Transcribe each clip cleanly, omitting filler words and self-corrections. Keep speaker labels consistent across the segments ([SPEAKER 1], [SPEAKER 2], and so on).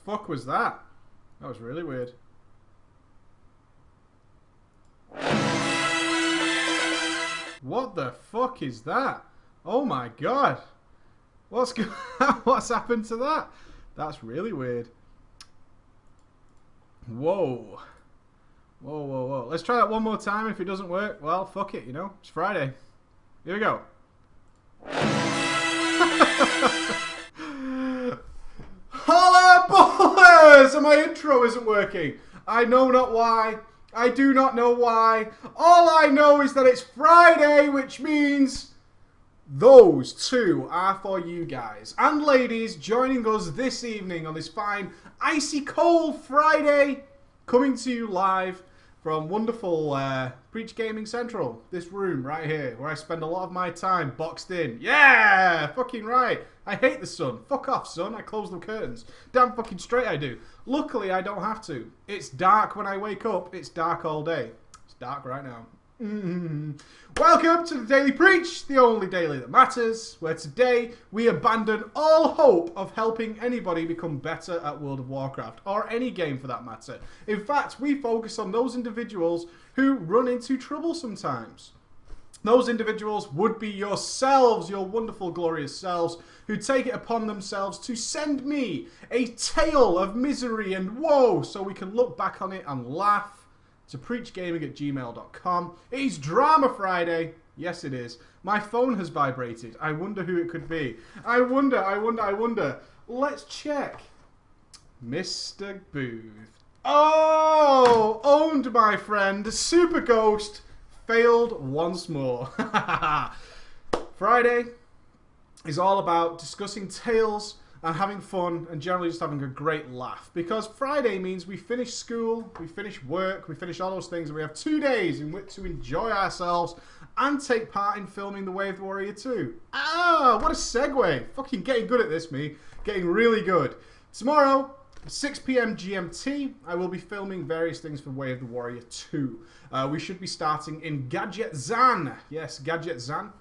[SPEAKER 1] fuck was that? That was really weird. What the fuck is that? Oh my god. What's happened to that? That's really weird. Whoa. Whoa, whoa, whoa. Let's try that one more time. If it doesn't work, well, fuck it, you know. It's Friday. Here we go. Holla boys! And my intro isn't working. I know not why. I do not know why. All I know is that it's Friday, which means those two are for you guys and ladies joining us this evening on this fine, icy cold Friday, coming to you live from wonderful Preach Gaming Central. This room right here, where I spend a lot of my time boxed in. Yeah! Fucking right. I hate the sun. Fuck off, sun. I close the curtains. Damn fucking straight I do. Luckily, I don't have to. It's dark when I wake up. It's dark all day. It's dark right now. Welcome to the Daily Preach, the only daily that matters, where today we abandon all hope of helping anybody become better at World of Warcraft, or any game for that matter. In fact, we focus on those individuals who run into trouble sometimes. Those individuals would be yourselves, your wonderful, glorious selves, who take it upon themselves to send me a tale of misery and woe so we can look back on it and laugh. To preachgaming@gmail.com. It's Drama Friday. Yes, it is. My phone has vibrated. I wonder who it could be. I wonder. Let's check. Mr. Booth. Oh, owned, my friend. Super Ghost failed once more. Friday is all about discussing tales and having fun and generally just having a great laugh, because Friday means we finish school, we finish work, we finish all those things, and we have 2 days in which to enjoy ourselves and take part in filming The Way of the Warrior 2. Ah, what a segue. Fucking getting good at this, me. Getting really good. Tomorrow, 6 p.m. GMT, I will be filming various things for Way of the Warrior 2. We should be starting in Gadget Zan. Yes, Gadget Zan.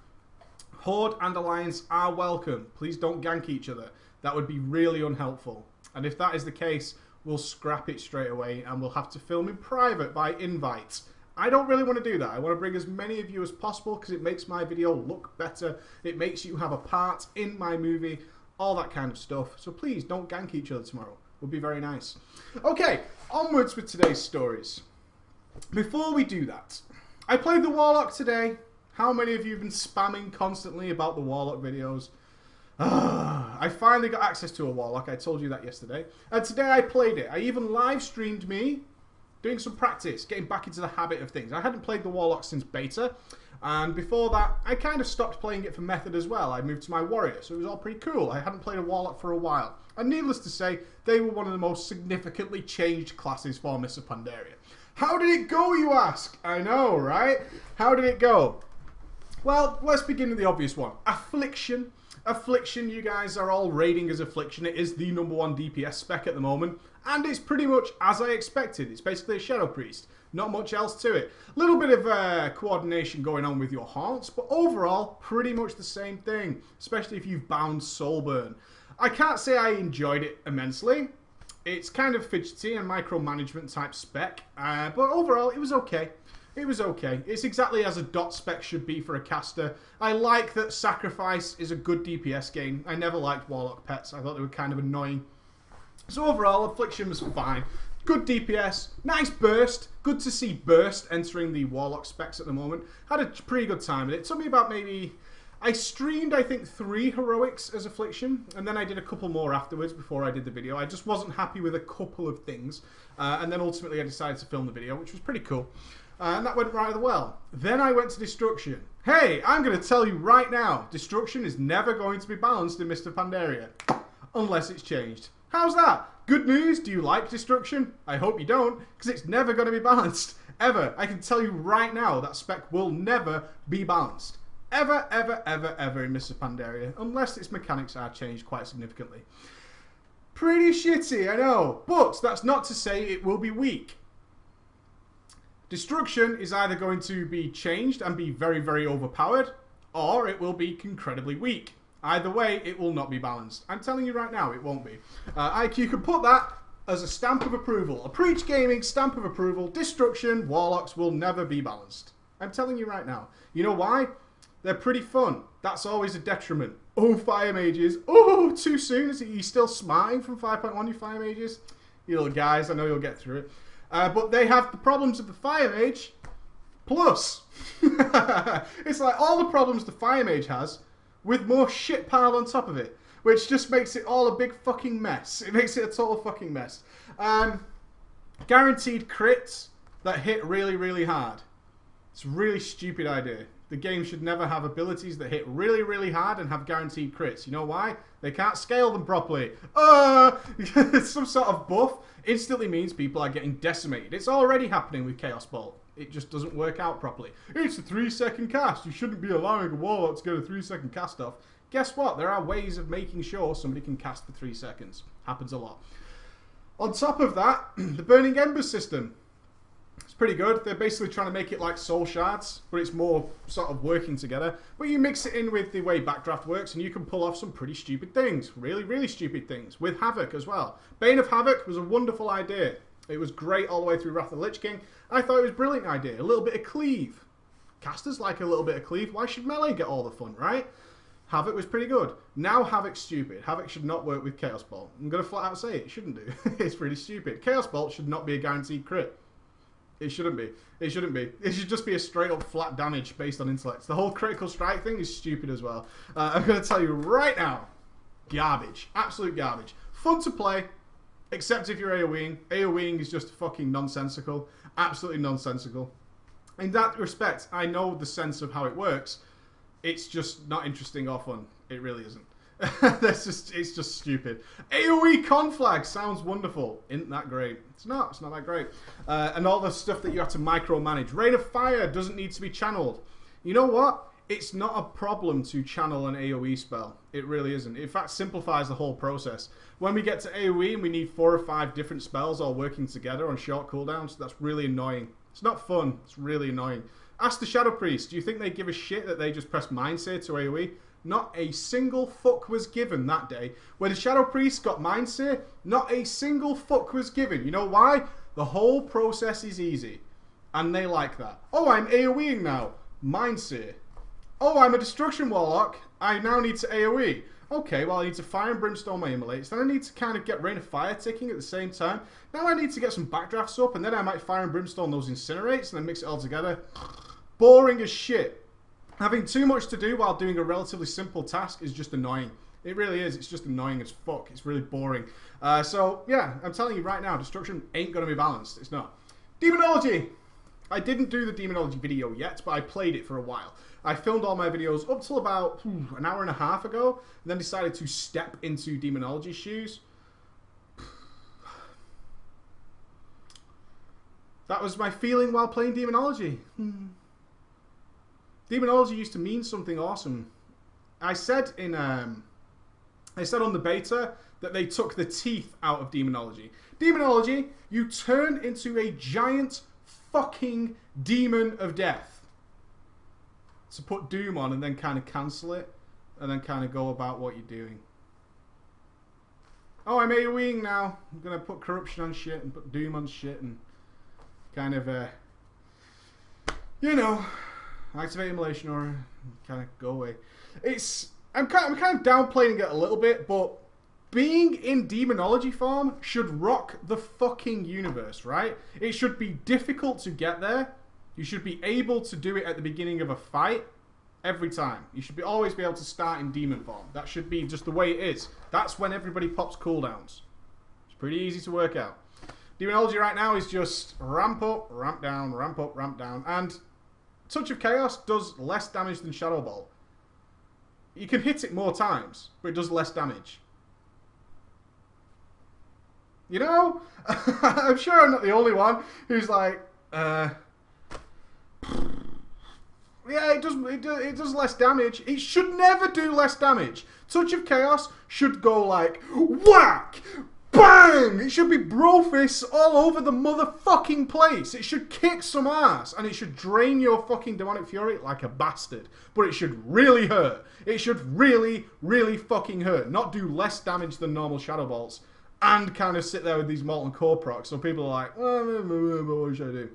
[SPEAKER 1] Horde and Alliance are welcome. Please don't gank each other. That would be really unhelpful. And if that is the case, we'll scrap it straight away and we'll have to film in private by invite. I don't really want to do that. I want to bring as many of you as possible because it makes my video look better. It makes you have a part in my movie, all that kind of stuff. So please don't gank each other tomorrow. It would be very nice. Okay, onwards with today's stories. Before we do that, I played the Warlock today. How many of you have been spamming constantly about the Warlock videos? I finally got access to a Warlock. I told you that yesterday. And today I played it. I even live streamed me doing some practice, getting back into the habit of things. I hadn't played the Warlock since beta. And before that, I kind of stopped playing it for method as well. I moved to my Warrior, so it was all pretty cool. I hadn't played a Warlock for a while. And needless to say, they were one of the most significantly changed classes for Mists of Pandaria. How did it go, you ask? I know, right? How did it go? Well, let's begin with the obvious one. Affliction. Affliction, you guys are all rating as Affliction. It is the #1 DPS spec at the moment, and it's pretty much as I expected. It's basically a Shadow Priest. Not much else to it. A little bit of coordination going on with your haunts, but overall, pretty much the same thing, especially if you've bound Soulburn. I can't say I enjoyed it immensely. It's kind of fidgety and micromanagement type spec, but overall, it was okay. It was okay. It's exactly as a dot spec should be for a caster. I like that Sacrifice is a good DPS game. I never liked Warlock pets. I thought they were kind of annoying. So overall, Affliction was fine. Good DPS. Nice burst. Good to see burst entering the Warlock specs at the moment. Had a pretty good time. It took me about maybe... I streamed, I think, 3 heroics as Affliction, and then I did a couple more afterwards before I did the video. I just wasn't happy with a couple of things, and then ultimately I decided to film the video, which was pretty cool. And that went rather well. Then I went to Destruction. Hey, I'm going to tell you right now, Destruction is never going to be balanced in Mists of Pandaria. Unless it's changed. How's that? Good news? Do you like Destruction? I hope you don't, because it's never going to be balanced. Ever. I can tell you right now that spec will never be balanced. Ever, ever, ever, ever in Mists of Pandaria. Unless its mechanics are changed quite significantly. Pretty shitty, I know. But that's not to say it will be weak. Destruction is either going to be changed and be very, very overpowered, or it will be incredibly weak. Either way, it will not be balanced. I'm telling you right now, it won't be. You can put that as a stamp of approval. A Preach Gaming stamp of approval. Destruction, Warlocks will never be balanced. I'm telling you right now. You know why? They're pretty fun. That's always a detriment. Oh, Fire Mages. Oh, too soon. Are you still smarting from 5.1, you Fire Mages? You little guys, I know you'll get through it. But they have the problems of the Fire Mage, plus. It's like all the problems the Fire Mage has, with more shit piled on top of it. Which just makes it all a big fucking mess. It makes it a total fucking mess. Guaranteed crits that hit really, really hard. It's a really stupid idea. The game should never have abilities that hit really, really hard and have guaranteed crits. You know why? They can't scale them properly. Some sort of buff instantly means people are getting decimated. It's already happening with Chaos Bolt. It just doesn't work out properly. It's a 3-second cast. You shouldn't be allowing a Warlock to get a 3-second cast off. Guess what? There are ways of making sure somebody can cast for 3 seconds. Happens a lot. On top of that, the Burning Embers system. It's pretty good. They're basically trying to make it like Soul Shards, but it's more sort of working together. But you mix it in with the way Backdraft works, and you can pull off some pretty stupid things. Really, really stupid things. With Havoc as well. Bane of Havoc was a wonderful idea. It was great all the way through Wrath of the Lich King. I thought it was a brilliant idea. A little bit of cleave. Casters like a little bit of cleave. Why should melee get all the fun, right? Havoc was pretty good. Now Havoc's stupid. Havoc should not work with Chaos Bolt. I'm going to flat out say it. It shouldn't do. It's pretty stupid. Chaos Bolt should not be a guaranteed crit. It shouldn't be. It shouldn't be. It should just be a straight up flat damage based on intellect. The whole critical strike thing is stupid as well. I'm going to tell you right now. Garbage. Absolute garbage. Fun to play. Except if you're AoEing. AoEing is just fucking nonsensical. Absolutely nonsensical. In that respect, I know the sense of how it works. It's just not interesting or fun. It really isn't. It's just stupid. AoE conflag sounds wonderful. Isn't that great? It's not. It's not that great. And all the stuff that you have to micromanage. Rain of Fire doesn't need to be channeled. You know what? It's not a problem to channel an AoE spell. It really isn't. In fact, simplifies the whole process. When we get to AoE and we need 4 or 5 different spells all working together on short cooldowns, that's really annoying. It's not fun. It's really annoying. Ask the Shadow Priest. Do you think they give a shit that they just press Mind Sear to AoE? Not a single fuck was given that day. When the Shadow Priest got Mind Sear, not a single fuck was given. You know why? The whole process is easy. And they like that. Oh, I'm AoEing now. Mind Sear. Oh, I'm a Destruction Warlock. I now need to AoE. Okay, well, I need to Fire and Brimstone my Immolates. Then I need to kind of get Rain of Fire ticking at the same time. Now I need to get some Backdrafts up, and then I might Fire and Brimstone those Incinerates, and then mix it all together. Boring as shit. Having too much to do while doing a relatively simple task is just annoying. It really is. It's just annoying as fuck. It's really boring. So, yeah, I'm telling you right now, Destruction ain't going to be balanced. It's not. Demonology! I didn't do the Demonology video yet, but I played it for a while. I filmed all my videos up till about an hour and a half ago, and then decided to step into Demonology shoes. That was my feeling while playing Demonology. Demonology used to mean something awesome. I said on the beta that they took the teeth out of Demonology. Demonology, you turn into a giant fucking demon of death. So put Doom on and then kind of cancel it, and then kind of go about what you're doing. Oh, I'm AoEing now. I'm gonna put Corruption on shit and put Doom on shit and kind of you know, activate Immolation or kind of go away. I'm kind of downplaying it a little bit, but being in Demonology form should rock the fucking universe, right? It should be difficult to get there. You should be able to do it at the beginning of a fight every time. You should always be able to start in demon form. That should be just the way it is. That's when everybody pops cooldowns. It's pretty easy to work out. Demonology right now is just ramp up, ramp down, ramp up, ramp down. And Touch of Chaos does less damage than Shadow Ball. You can hit it more times, but it does less damage. You know? I'm sure I'm not the only one who's like, yeah, it does less damage. It should never do less damage. Touch of Chaos should go like, whack! BANG! It should be Brofist all over the motherfucking place. It should kick some ass. And it should drain your fucking demonic fury like a bastard. But it should really hurt. It should really, really fucking hurt. Not do less damage than normal Shadow Bolts. And kind of sit there with these Molten Core procs. So people are like, what should I do?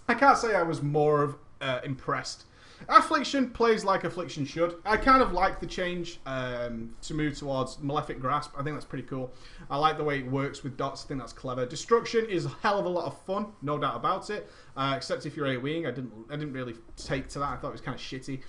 [SPEAKER 1] I can't say I was more of impressed. Affliction plays like Affliction should. I kind of like the change to move towards Malefic Grasp. I think that's pretty cool. I like the way it works with dots. I think that's clever. Destruction is a hell of a lot of fun, no doubt about it. Except if you're AoEing, I didn't really take to that. I thought it was kind of shitty.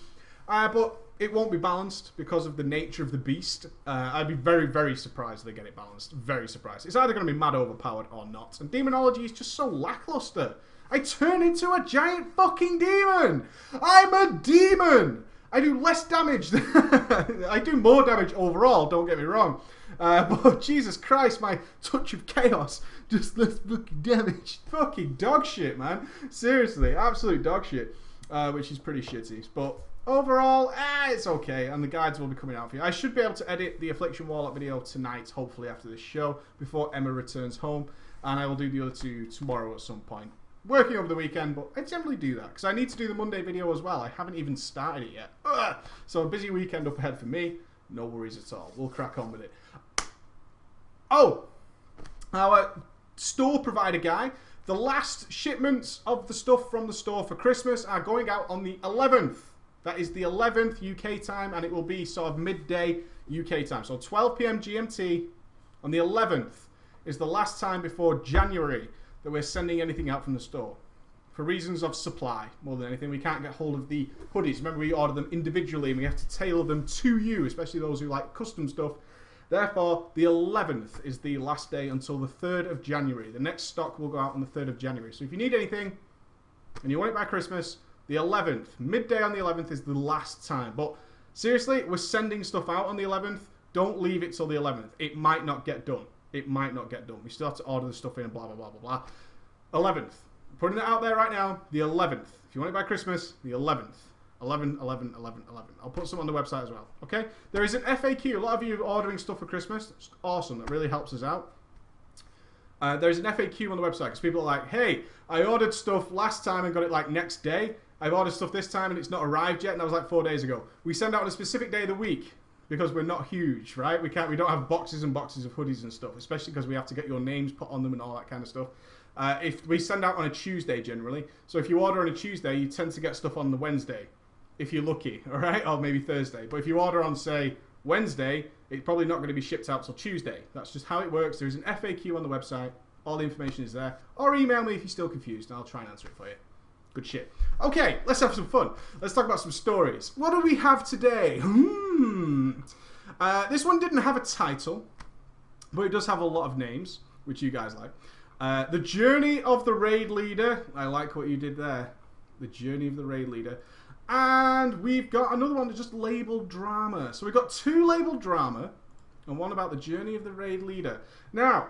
[SPEAKER 1] But it won't be balanced because of the nature of the beast. I'd be very, very surprised they get it balanced. Very surprised. It's either going to be mad overpowered or not. And Demonology is just so lackluster. I turn into a giant fucking demon! I'm a demon! I do less damage. I do more damage overall, don't get me wrong. But Jesus Christ, my touch of chaos just less fucking damage. Fucking dog shit, man. Seriously, absolute dog shit. Which is pretty shitty. But overall, it's okay. And the guides will be coming out for you. I should be able to edit the Affliction Warlock video tonight, hopefully after this show, before Emma returns home. And I will do the other two tomorrow at some point. Working over the weekend, but I generally do that because I need to do the Monday video as well. I haven't even started it yet. Ugh. So a busy weekend up ahead for me. No worries at all. We'll crack on with it. Oh! Our store provider guy. The last shipments of the stuff from the store for Christmas are going out on the 11th. That is the 11th UK time, and it will be sort of midday UK time. So 12 PM GMT on the 11th is the last time before January that we're sending anything out from the store. For reasons of supply, more than anything. We can't get hold of the hoodies. Remember, we order them individually and we have to tailor them to you, especially those who like custom stuff. Therefore, the 11th is the last day until the 3rd of January. The next stock will go out on the 3rd of January. So if you need anything and you want it by Christmas, the 11th, midday on the 11th is the last time. But seriously, we're sending stuff out on the 11th. Don't leave it till the 11th. It might not get done. It might not get done. We still have to order the stuff in and blah, blah, blah, blah, blah. 11th. Putting it out there right now, the 11th. If you want it by Christmas, the 11th. 11, 11, 11, 11. I'll put some on the website as well. Okay? There is an FAQ. A lot of you are ordering stuff for Christmas. That's awesome. That really helps us out. There's an FAQ on the website because people are like, hey, I ordered stuff last time and got it like next day. I've ordered stuff this time and it's not arrived yet, and that was like 4 days ago. We send out on a specific day of the week. Because we're not huge, right? We don't have boxes and boxes of hoodies and stuff, especially because we have to get your names put on them and all that kind of stuff. If we send out on a Tuesday generally, so if you order on a Tuesday, you tend to get stuff on the Wednesday, if you're lucky, all right? Or maybe Thursday. But if you order on, say, Wednesday, it's probably not going to be shipped out till Tuesday. That's just how it works. There's an FAQ on the website. All the information is there. Or email me if you're still confused, and I'll try and answer it for you. Good shit. Okay, let's have some fun. Let's talk about some stories. What do we have today? This one didn't have a title, but it does have a lot of names, which you guys like. The Journey of the Raid Leader. I like what you did there. The Journey of the Raid Leader. And we've got another one that's just labeled drama. So we've got 2 labeled drama and one about the Journey of the Raid Leader. Now,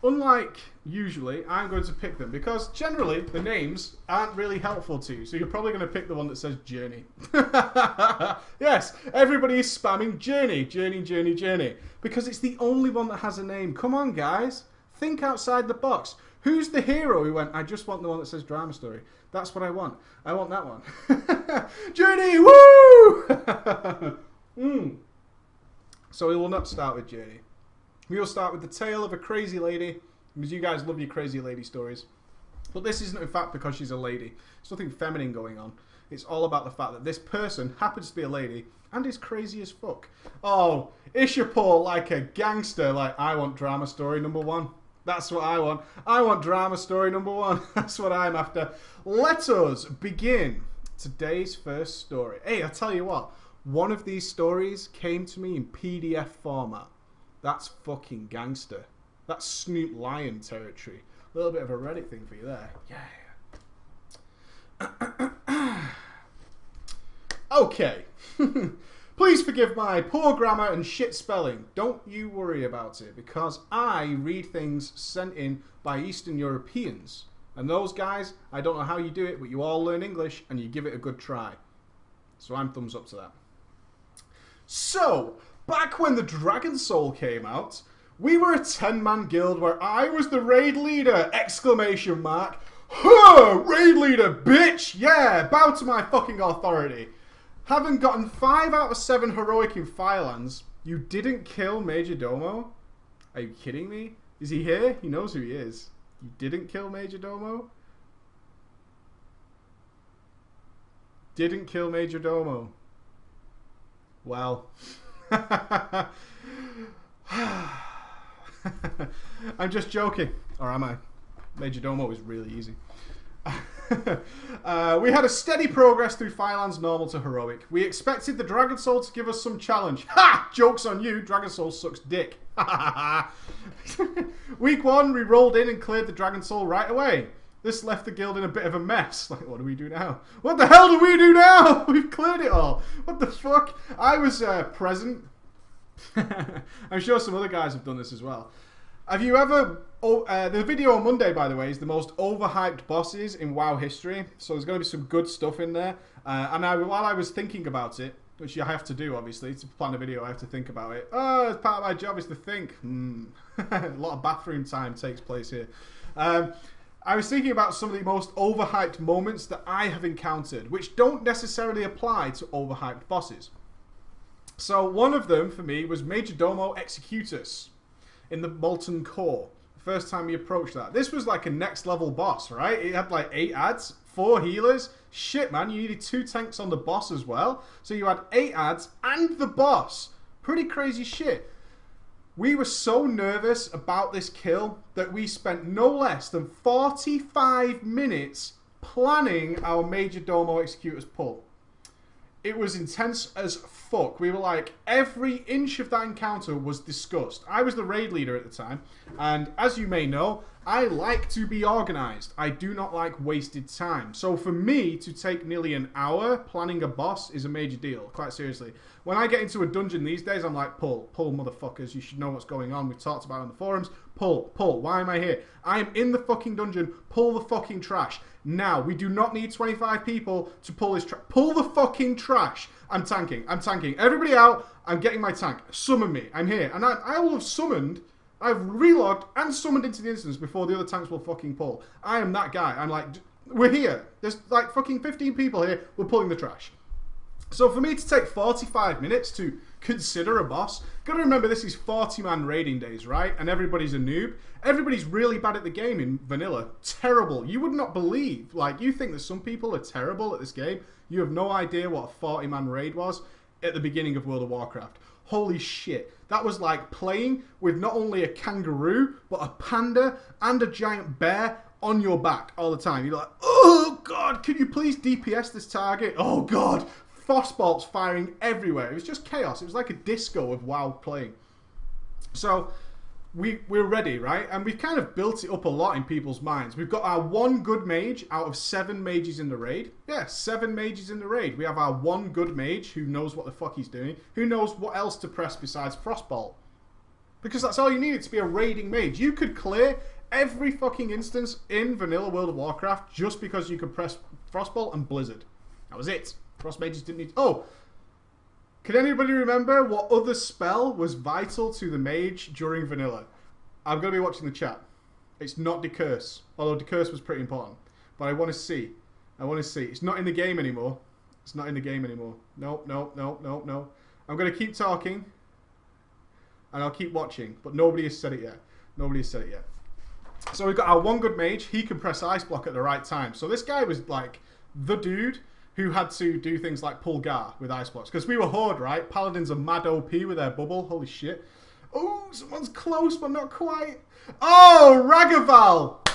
[SPEAKER 1] unlike usually, I'm going to pick them because generally the names aren't really helpful to you. So you're probably going to pick the one that says Journey. Yes, everybody is spamming Journey, Journey, Journey, Journey. Because it's the only one that has a name. Come on, guys. Think outside the box. Who's the hero who went, I just want the one that says Drama Story. That's what I want. I want that one. Journey, woo! So we will not start with Journey. We will start with the tale of a crazy lady, because you guys love your crazy lady stories. But this isn't in fact because she's a lady. There's nothing feminine going on. It's all about the fact that this person happens to be a lady and is crazy as fuck. Oh, Ishapur like a gangster, like, I want Drama Story number 1. That's what I want. I want Drama Story number 1. That's what I'm after. Let us begin today's first story. Hey, I tell you what, one of these stories came to me in PDF format. That's fucking gangster. That's Snoop Lion territory. A little bit of a Reddit thing for you there. Yeah. Okay. Please forgive my poor grammar and shit spelling. Don't you worry about it, because I read things sent in by Eastern Europeans. And those guys, I don't know how you do it, but you all learn English and you give it a good try. So I'm thumbs up to that. So, back when the Dragon Soul came out, We were a 10-man guild where I was the raid leader! Exclamation mark. Huh! Raid leader, bitch! Yeah! Bow to my fucking authority. Having gotten 5 out of 7 heroic in Firelands, you didn't kill Major Domo? Are you kidding me? Is he here? He knows who he is. You didn't kill Major Domo? Didn't kill Major Domo. Well. I'm just joking. Or am I? Major Domo is really easy. We had a steady progress through Firelands normal to heroic. We expected the Dragon Soul to give us some challenge. Ha! Joke's on you. Dragon Soul sucks dick. Week 1, we rolled in and cleared the Dragon Soul right away. This left the guild in a bit of a mess. Like, what do we do now? What the hell do we do now? We've cleared it all. What the fuck? I was present. I'm sure some other guys have done this as well. Have you ever... the video on Monday, by the way, is the most overhyped bosses in WoW history. So there's going to be some good stuff in there. While I was thinking about it, which you have to do, obviously, to plan a video, I have to think about it. Oh, as part of my job is to think. A lot of bathroom time takes place here. I was thinking about some of the most overhyped moments that I have encountered, which don't necessarily apply to overhyped bosses. So one of them, for me, was Major Domo Executus in the Molten Core. The first time we approached that. This was like a next level boss, right? It had like 8 adds, 4 healers. Shit, man, you needed 2 tanks on the boss as well. So you had 8 adds and the boss. Pretty crazy shit. We were so nervous about this kill that we spent no less than 45 minutes planning our Major Domo Executus pull. It was intense as fuck. We were like, every inch of that encounter was discussed. I was the raid leader at the time, and as you may know, I like to be organised. I do not like wasted time. So for me to take nearly an hour planning a boss is a major deal, quite seriously. When I get into a dungeon these days, I'm like, pull motherfuckers, you should know what's going on. We've talked about it on the forums. Pull, why am I here? I am in the fucking dungeon, pull the fucking trash. Now, we do not need 25 people to pull this trash. Pull the fucking trash. I'm tanking. Everybody out, I'm getting my tank. Summon me, I'm here. And I will have summoned... I've relogged and summoned into the instance before the other tanks will fucking pull. I am that guy. I'm like, we're here. There's like fucking 15 people here. We're pulling the trash. So for me to take 45 minutes to consider a boss, gotta remember this is 40-man raiding days, right? And everybody's a noob. Everybody's really bad at the game in vanilla. Terrible. You would not believe. Like, you think that some people are terrible at this game. You have no idea what a 40-man raid was at the beginning of World of Warcraft. Holy shit. That was like playing with not only a kangaroo, but a panda and a giant bear on your back all the time. You're like, oh god, can you please DPS this target? Oh god. Frostbolts firing everywhere. It was just chaos. It was like a disco of WoW playing. So we're ready, right? And we've kind of built it up a lot in people's minds. We've got our 1 good mage out of 7 mages in the raid. Yeah, 7 mages in the raid. We have our 1 good mage who knows what the fuck he's doing, who knows what else to press besides Frostbolt. Because that's all you needed to be a raiding mage. You could clear every fucking instance in vanilla World of Warcraft just because you could press Frostbolt and Blizzard. That was it. Frost mages didn't need... Oh! Can anybody remember what other spell was vital to the mage during vanilla? I'm going to be watching the chat. It's not Decurse. Although Decurse was pretty important. But I want to see. It's not in the game anymore. No. I'm going to keep talking. And I'll keep watching. But nobody has said it yet. So we've got our 1 good mage. He can press Ice Block at the right time. So this guy was like the dude who had to do things like pull Gar with Ice Blocks. Because we were Horde, right? Paladins are mad OP with their bubble. Holy shit. Oh, someone's close, but not quite. Oh, Ragaval!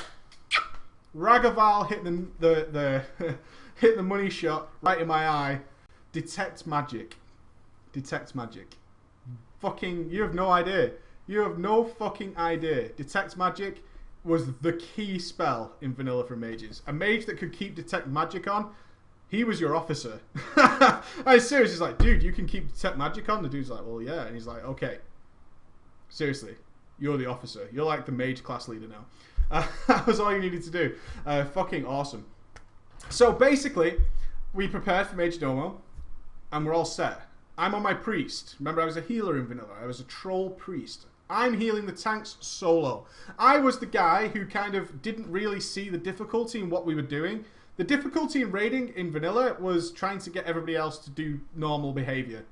[SPEAKER 1] Ragaval hit the hit the money shot right in my eye. Detect magic. Fucking, you have no idea. You have no fucking idea. Detect magic was the key spell in vanilla for mages. A mage that could keep detect magic on, he was your officer. I was serious. He's like, dude, you can keep detect magic on? The dude's like, well, yeah. And he's like, okay. Seriously, you're the officer. You're like the mage class leader now. That was all you needed to do. Fucking awesome. So basically, we prepared for Major Domo, and we're all set. I'm on my priest. Remember, I was a healer in vanilla. I was a troll priest. I'm healing the tanks solo. I was the guy who kind of didn't really see the difficulty in what we were doing. The difficulty in raiding in vanilla was trying to get everybody else to do normal behavior.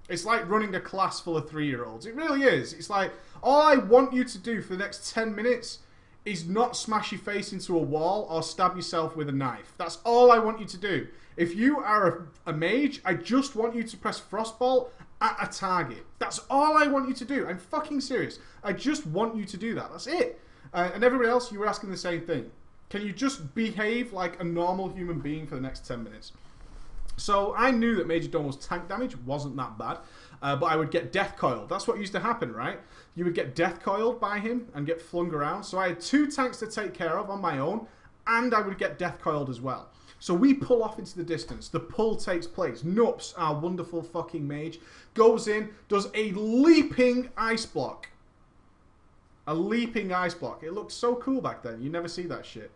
[SPEAKER 1] It's like running a class full of 3-year-olds. It really is. It's like, all I want you to do for the next 10 minutes is not smash your face into a wall or stab yourself with a knife. That's all I want you to do. If you are a mage, I just want you to press Frostbolt at a target. That's all I want you to do. I'm fucking serious. I just want you to do that. That's it. And everybody else, you were asking the same thing. Can you just behave like a normal human being for the next 10 minutes? So I knew that Major Domo's tank damage wasn't that bad, but I would get death coiled. That's what used to happen, right? You would get death coiled by him and get flung around. So I had 2 tanks to take care of on my own, and I would get death coiled as well. So we pull off into the distance. The pull takes place. Nups, our wonderful fucking mage, goes in, does a leaping ice block. A leaping ice block. It looked so cool back then. You never see that shit.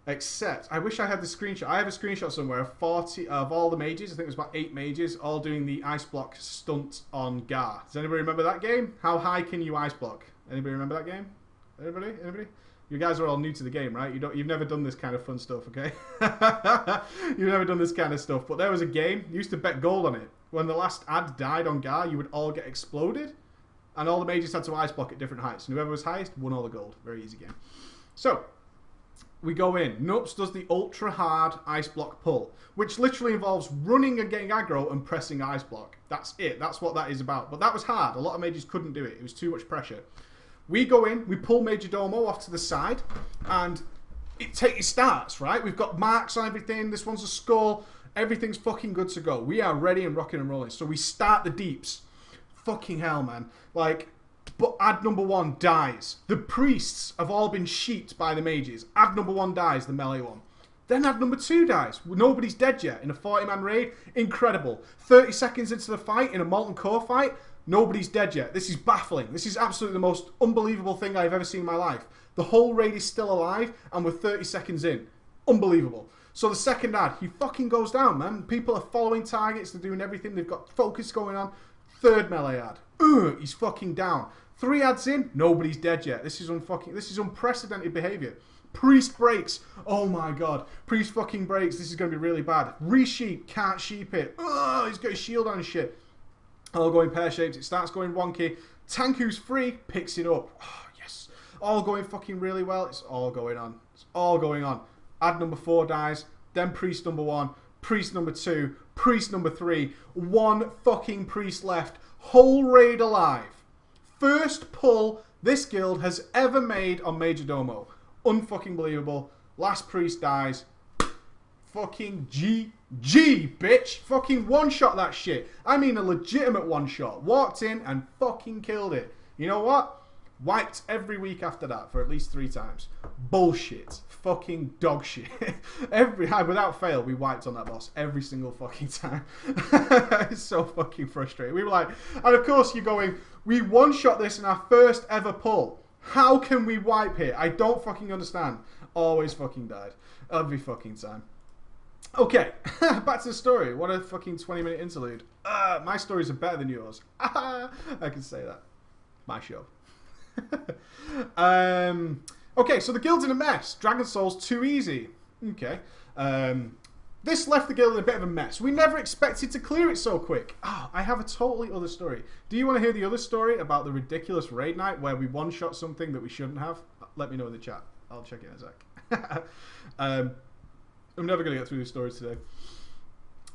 [SPEAKER 1] Except, I wish I had the screenshot. I have a screenshot somewhere of 40 of all the mages. I think it was about 8 mages, all doing the ice block stunt on Gar. Does anybody remember that game? How high can you ice block? Anybody remember that game? Anybody? Anybody? You guys are all new to the game, right? You've never done this kind of fun stuff, okay? You've never done this kind of stuff. But there was a game, you used to bet gold on it. When the last ad died on Gar, you would all get exploded. And all the mages had to ice block at different heights. And whoever was highest won all the gold. Very easy game. So, we go in. Nups does the ultra hard ice block pull, which literally involves running and getting aggro and pressing ice block. That's it. That's what that is about. But that was hard. A lot of mages couldn't do it. It was too much pressure. We go in, we pull Major Domo off to the side, and it starts, right? We've got marks on everything. This one's a skull. Everything's fucking good to go. We are ready and rocking and rolling. So we start the deeps. Fucking hell, man. Like, but ad number 1 dies. The priests have all been sheeped by the mages. Ad number 1 dies, the melee one. Then ad number 2 dies. Nobody's dead yet in a 40-man raid. Incredible. 30 seconds into the fight, in a Molten Core fight, nobody's dead yet. This is baffling. This is absolutely the most unbelievable thing I've ever seen in my life. The whole raid is still alive, and we're 30 seconds in. Unbelievable. So the second ad, he fucking goes down, man. People are following targets. They're doing everything. They've got focus going on. Third melee ad. He's fucking down. 3 ads in, nobody's dead yet. This is unprecedented behavior. Priest breaks. Oh my god. Priest fucking breaks. This is going to be really bad. Resheep. Can't sheep it. He's got his shield on and shit. All going pear-shaped. It starts going wonky. Tank who's free picks it up. Oh, yes. All going fucking really well. It's all going on. It's all going on. Ad number 4 dies. Then priest number 1. Priest number 2. Priest number 3. 1 fucking priest left. Whole raid alive. First pull this guild has ever made on Major Domo. Unfucking believable. Last priest dies. Fucking GG, bitch. Fucking one-shot that shit. I mean a legitimate one-shot. Walked in and fucking killed it. You know what? Wiped every week after that for at least 3 times. Bullshit. Fucking dog shit. Without fail, we wiped on that boss every single fucking time. It's so fucking frustrating. We were like, and of course you're going, we one-shot this in our first ever pull. How can we wipe here? I don't fucking understand. Always fucking died. Every fucking time. Okay, back to the story. What a fucking 20-minute interlude. My stories are better than yours. I can say that. My show. Okay, so the guild's in a mess. Dragon Soul's too easy. Okay. This left the guild in a bit of a mess. We never expected to clear it so quick. I have a totally other story. Do you want to hear the other story about the ridiculous raid night where we one-shot something that we shouldn't have? Let me know in the chat. I'll check it in a sec. I'm never going to get through these stories today.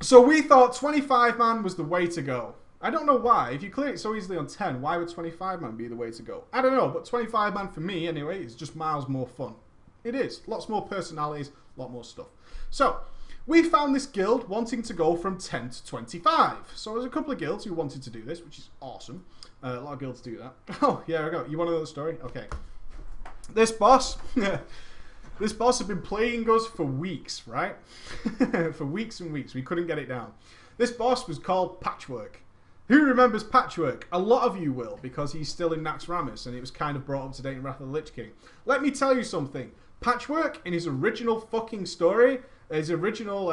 [SPEAKER 1] So we thought 25-man was the way to go. I don't know why. If you clear it so easily on 10, why would 25-man be the way to go? I don't know, but 25-man for me, anyway, is just miles more fun. It is. Lots more personalities, a lot more stuff. So, we found this guild wanting to go from 10 to 25. So there's a couple of guilds who wanted to do this, which is awesome. A lot of guilds do that. Oh, yeah, I go. You want to know the story? Okay. This boss... This boss had been plaguing us for weeks, right? For weeks and weeks. We couldn't get it down. This boss was called Patchwork. Who remembers Patchwork? A lot of you will, because he's still in Naxxramas, and it was kind of brought up to date in Wrath of the Lich King. Let me tell you something. Patchwork, in his original fucking story, his original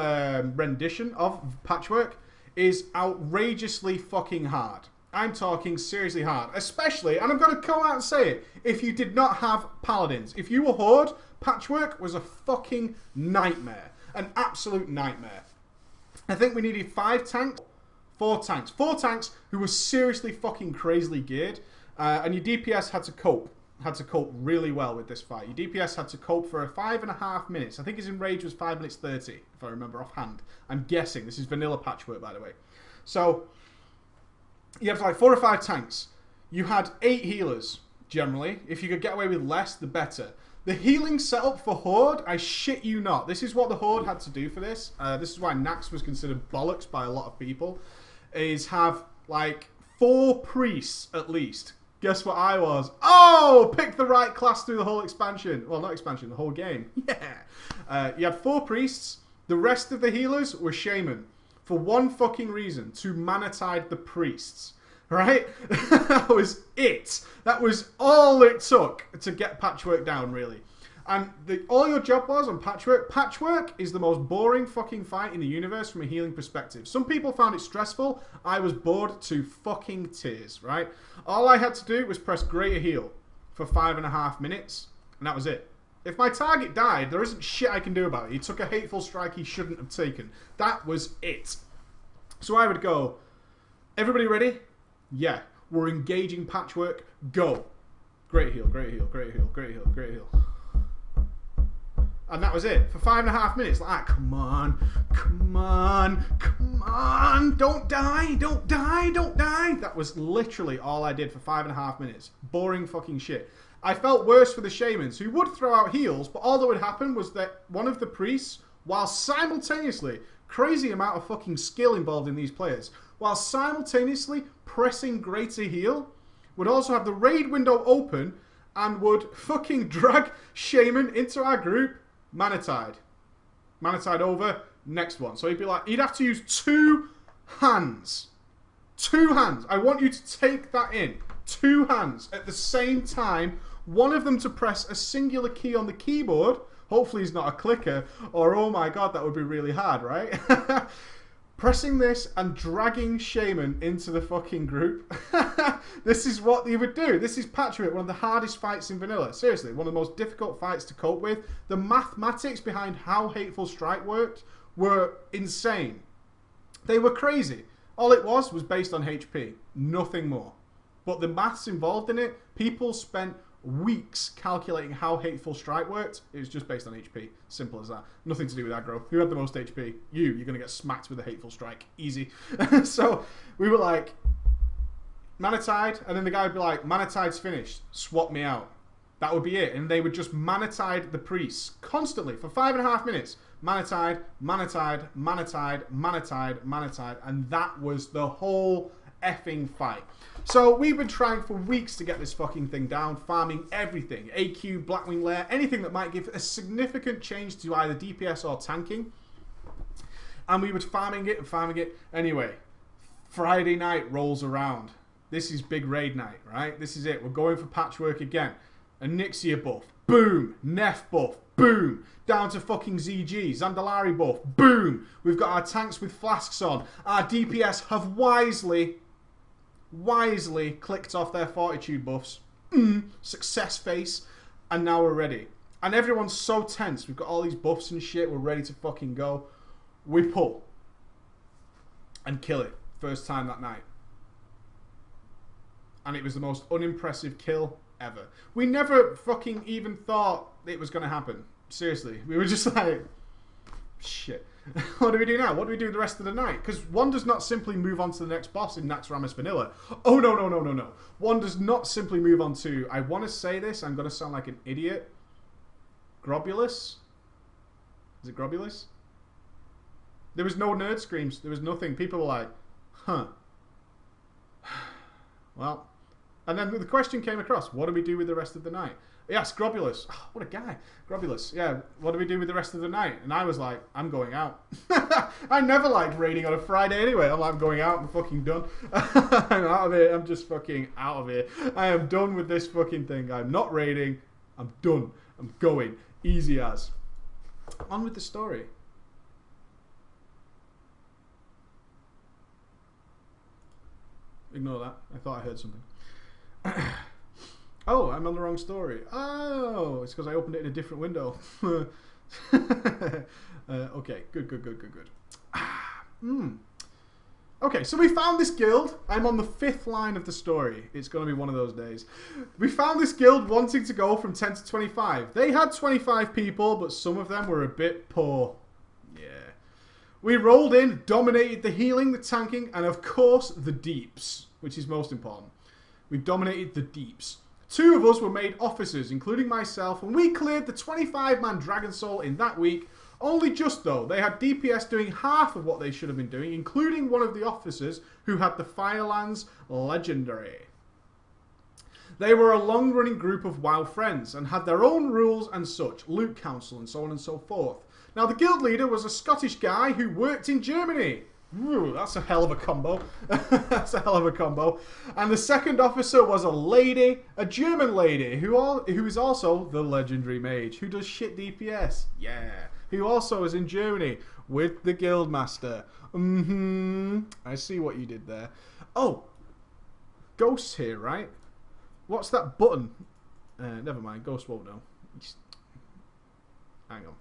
[SPEAKER 1] rendition of Patchwork, is outrageously fucking hard. I'm talking seriously hard. Especially, and I'm going to come out and say it, if you did not have paladins. If you were Horde, Patchwork was a fucking nightmare. An absolute nightmare. I think we needed 4 tanks who were seriously fucking crazily geared. And your DPS had to cope really well with this fight. Your DPS had to cope for 5.5 minutes. I think his enrage was 5 minutes 30, if I remember offhand. I'm guessing. This is vanilla Patchwork, by the way. So, you have like 4 or 5 tanks. You had 8 healers, generally. If you could get away with less, the better. The healing setup for Horde, I shit you not. This is what the Horde had to do for this. This is why Naxx was considered bollocks by a lot of people. Is have like 4 priests at least. Guess what I was? Oh! Pick the right class through the whole expansion. Well, not expansion, the whole game. Yeah! You had 4 priests. The rest of the healers were shaman. For one fucking reason. To mana-tide the priests. Right? That was it. That was all it took to get Patchwork down, really. And all your job was on Patchwork. Patchwork is the most boring fucking fight in the universe from a healing perspective. Some people found it stressful. I was bored to fucking tears, right? All I had to do was press Greater Heal for 5.5 minutes, and that was it. If my target died, there isn't shit I can do about it. He took a hateful strike he shouldn't have taken. That was it. So I would go, everybody ready? Yeah. We're engaging Patchwork. Go. Greater Heal, Greater Heal, Greater Heal, Greater Heal, Greater Heal. And that was it. For 5.5 minutes. Like, come on. Come on. Come on. Don't die. Don't die. Don't die. That was literally all I did for 5.5 minutes. Boring fucking shit. I felt worse for the shamans, who would throw out heals, but all that would happen was that one of the priests, while simultaneously, crazy amount of fucking skill involved in these players, while simultaneously pressing Greater Heal, would also have the raid window open and would fucking drag shaman into our group. Mana-tide. Mana-tide over. Next one. So he'd be like, he'd have to use 2 hands. 2 hands. I want you to take that in. 2 hands at the same time. One of them to press a singular key on the keyboard. Hopefully he's not a clicker. Or, oh my god, that would be really hard, right? Pressing this and dragging shaman into the fucking group. This is what they would do. This is Patchwork, one of the hardest fights in vanilla. Seriously, one of the most difficult fights to cope with. The mathematics behind how Hateful Strike worked were insane. They were crazy. All it was based on HP. Nothing more. But the maths involved in it, people spent weeks calculating how Hateful Strike worked. It was just based on HP. Simple as that. Nothing to do with aggro. Who had the most HP? You're going to get smacked with a Hateful Strike. Easy. So we were like, Mana-tide, and then the guy would be like, Mana-tide's finished. Swap me out. That would be it. And they would just Mana-tide the priests constantly for 5.5 minutes. Mana-tide, Mana-tide, Mana-tide, Mana-tide, Mana-tide. And that was the whole effing fight. So we've been trying for weeks to get this fucking thing down, farming everything. AQ, Blackwing Lair, anything that might give a significant change to either DPS or tanking. And we were farming it and farming it. Anyway, Friday night rolls around. This is big raid night, right? This is it. We're going for Patchwork again. Onyxia buff. Boom. Neff buff. Boom. Down to fucking ZG. Zandalari buff. Boom. We've got our tanks with flasks on. Our DPS have wisely clicked off their fortitude buffs. Success face. And now we're ready. And everyone's so tense. We've got all these buffs and shit. We're ready to fucking go. We pull. And kill it. First time that night. And it was the most unimpressive kill ever. We never fucking even thought it was going to happen. Seriously. We were just like, shit. What do we do now? What do we do the rest of the night? Because one does not simply move on to the next boss in Naxxramas Vanilla. Oh, no, no, no, no, no. One does not simply move on to, I want to say this, I'm going to sound like an idiot. Grobulus? Is it Grobulus? There was no nerd screams. There was nothing. People were like, huh. Well, and then the question came across, what do we do with the rest of the night? Yes, Grobulus. Oh, what a guy. Grobulus. Yeah, what do we do with the rest of the night? And I was like, I'm going out. I never liked raiding on a Friday anyway. I'm like, I'm going out. I'm fucking done. I'm out of here. I'm just fucking out of here. I am done with this fucking thing. I'm not raiding. I'm done. I'm going. Easy as. On with the story. Ignore that. I thought I heard something. Oh, I'm on the wrong story. Oh, it's because I opened it in a different window. Okay, good. Okay, so we found this guild. I'm on the 5th line of the story. It's going to be one of those days. We found this guild wanting to go from 10 to 25. They had 25 people, but some of them were a bit poor. Yeah. We rolled in, dominated the healing, the tanking, and of course the deeps, which is most important. We dominated the deeps. 2 of us were made officers, including myself, and we cleared the 25-man Dragon Soul in that week. Only just though, they had DPS doing half of what they should have been doing, including one of the officers who had the Firelands Legendary. They were a long-running group of WoW friends and had their own rules and such, loot council and so on and so forth. Now the guild leader was a Scottish guy who worked in Germany. Ooh, that's a hell of a combo. That's a hell of a combo. And the second officer was a lady, a German lady, who is also the legendary mage, who does shit DPS. Yeah. Who also is in Germany with the Guildmaster. I see what you did there. Oh, Ghost's here, right? What's that button? Never mind, Ghost won't know. Just... hang on.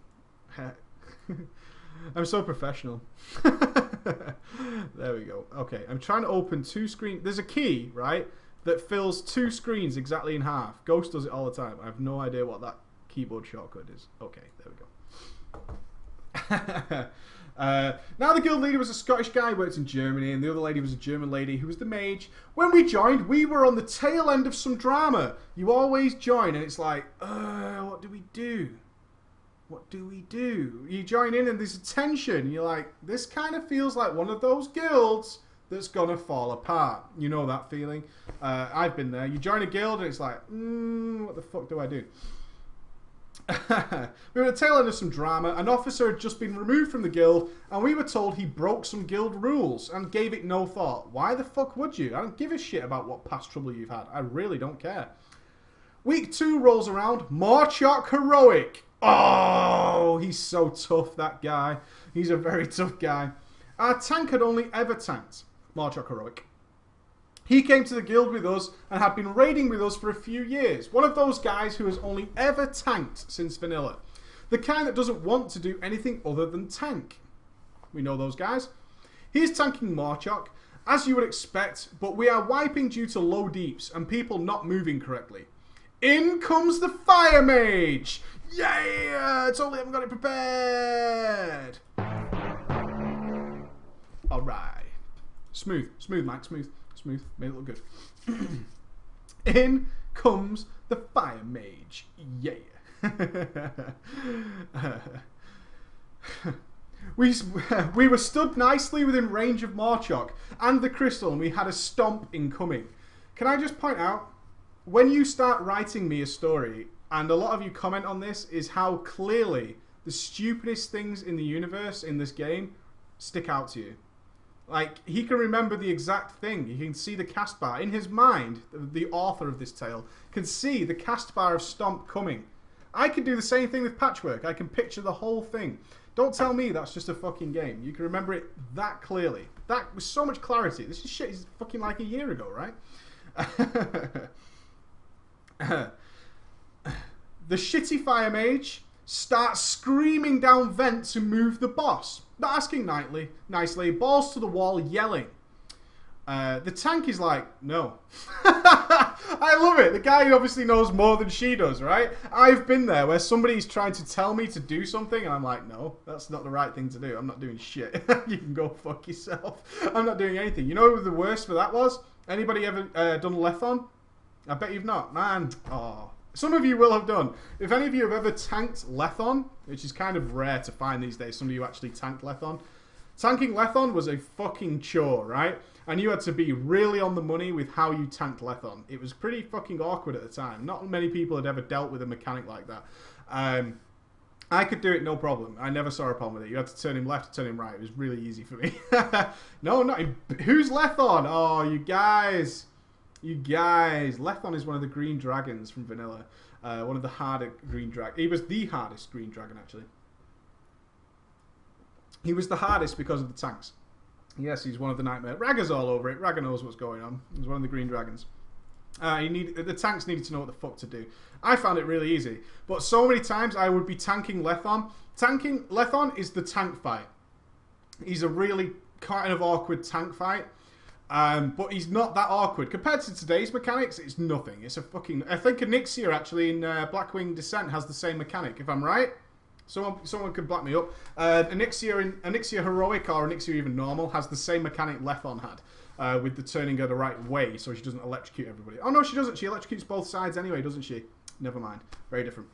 [SPEAKER 1] I'm so professional. There we go. Okay, I'm trying to open 2 screens. There's a key, right, that fills 2 screens exactly in half. Ghost does it all the time. I have no idea what that keyboard shortcut is. Okay, there we go. Now the guild leader was a Scottish guy who worked in Germany, and the other lady was a German lady who was the mage. When we joined, we were on the tail end of some drama. You always join and it's like, what do we do? What do we do? You join in and there's a tension. You're like, this kind of feels like one of those guilds that's gonna fall apart. You know that feeling? I've been there. You join a guild and it's like, what the fuck do I do? We were at the tail end of some drama. An officer had just been removed from the guild, and we were told he broke some guild rules and gave it no thought. Why the fuck would you? I don't give a shit about what past trouble you've had. I really don't care. Week 2 rolls around. Morchok Heroic. Oh, he's so tough, that guy. He's a very tough guy. Our tank had only ever tanked Morchok Heroic. He came to the guild with us and had been raiding with us for a few years. One of those guys who has only ever tanked since vanilla. The kind that doesn't want to do anything other than tank. We know those guys. He's tanking Morchok, as you would expect, but we are wiping due to low deeps and people not moving correctly. In comes the Fire Mage! Yeah! Totally haven't got it prepared! Alright. Smooth, Mike, smooth. Smooth, made it look good. In comes the Fire Mage. Yeah. We were stood nicely within range of Morchok and the crystal, and we had a stomp incoming. Can I just point out, when you start writing me a story, and a lot of you comment on this, is how clearly the stupidest things in the universe in this game stick out to you. Like, he can remember the exact thing. He can see the cast bar. In his mind, the author of this tale can see the cast bar of Stomp coming. I can do the same thing with Patchwork. I can picture the whole thing. Don't tell me that's just a fucking game. You can remember it that clearly. That with so much clarity. This is shit is fucking like a year ago, right? The shitty Fire Mage starts screaming down vent to move the boss. Not asking nicely, balls to the wall, yelling. The tank is like, no. I love it. The guy obviously knows more than she does, right? I've been there where somebody's trying to tell me to do something and I'm like, no, that's not the right thing to do. I'm not doing shit. You can go fuck yourself. I'm not doing anything. You know who the worst for that was? Anybody ever done Lethon? I bet you've not. Man, oh. Some of you will have done. If any of you have ever tanked Lethon, which is kind of rare to find these days, some of you actually tanked Lethon. Tanking Lethon was a fucking chore, right? And you had to be really on the money with how you tanked Lethon. It was pretty fucking awkward at the time. Not many people had ever dealt with a mechanic like that. I could do it no problem. I never saw a problem with it. You had to turn him left, turn him right. It was really easy for me. No, not him. Who's Lethon? Oh, you guys. You guys. Lethon is one of the green dragons from vanilla. One of the harder green dragons. He was the hardest green dragon, actually. He was the hardest because of the tanks. Yes, he's one of the nightmare. Raggar's all over it. Raggar knows what's going on. He's one of the green dragons. The tanks needed to know what the fuck to do. I found it really easy. But so many times I would be tanking Lethon. Tanking Lethon is the tank fight. He's a really kind of awkward tank fight. But he's not that awkward. Compared to today's mechanics, it's nothing. It's a fucking... I think Onyxia actually in Blackwing Descent has the same mechanic, if I'm right. Someone could back me up. Onyxia Heroic or Onyxia even normal has the same mechanic Lethon had. With the turning her the right way so she doesn't electrocute everybody. Oh no, she doesn't. She electrocutes both sides anyway, doesn't she? Never mind. Very different.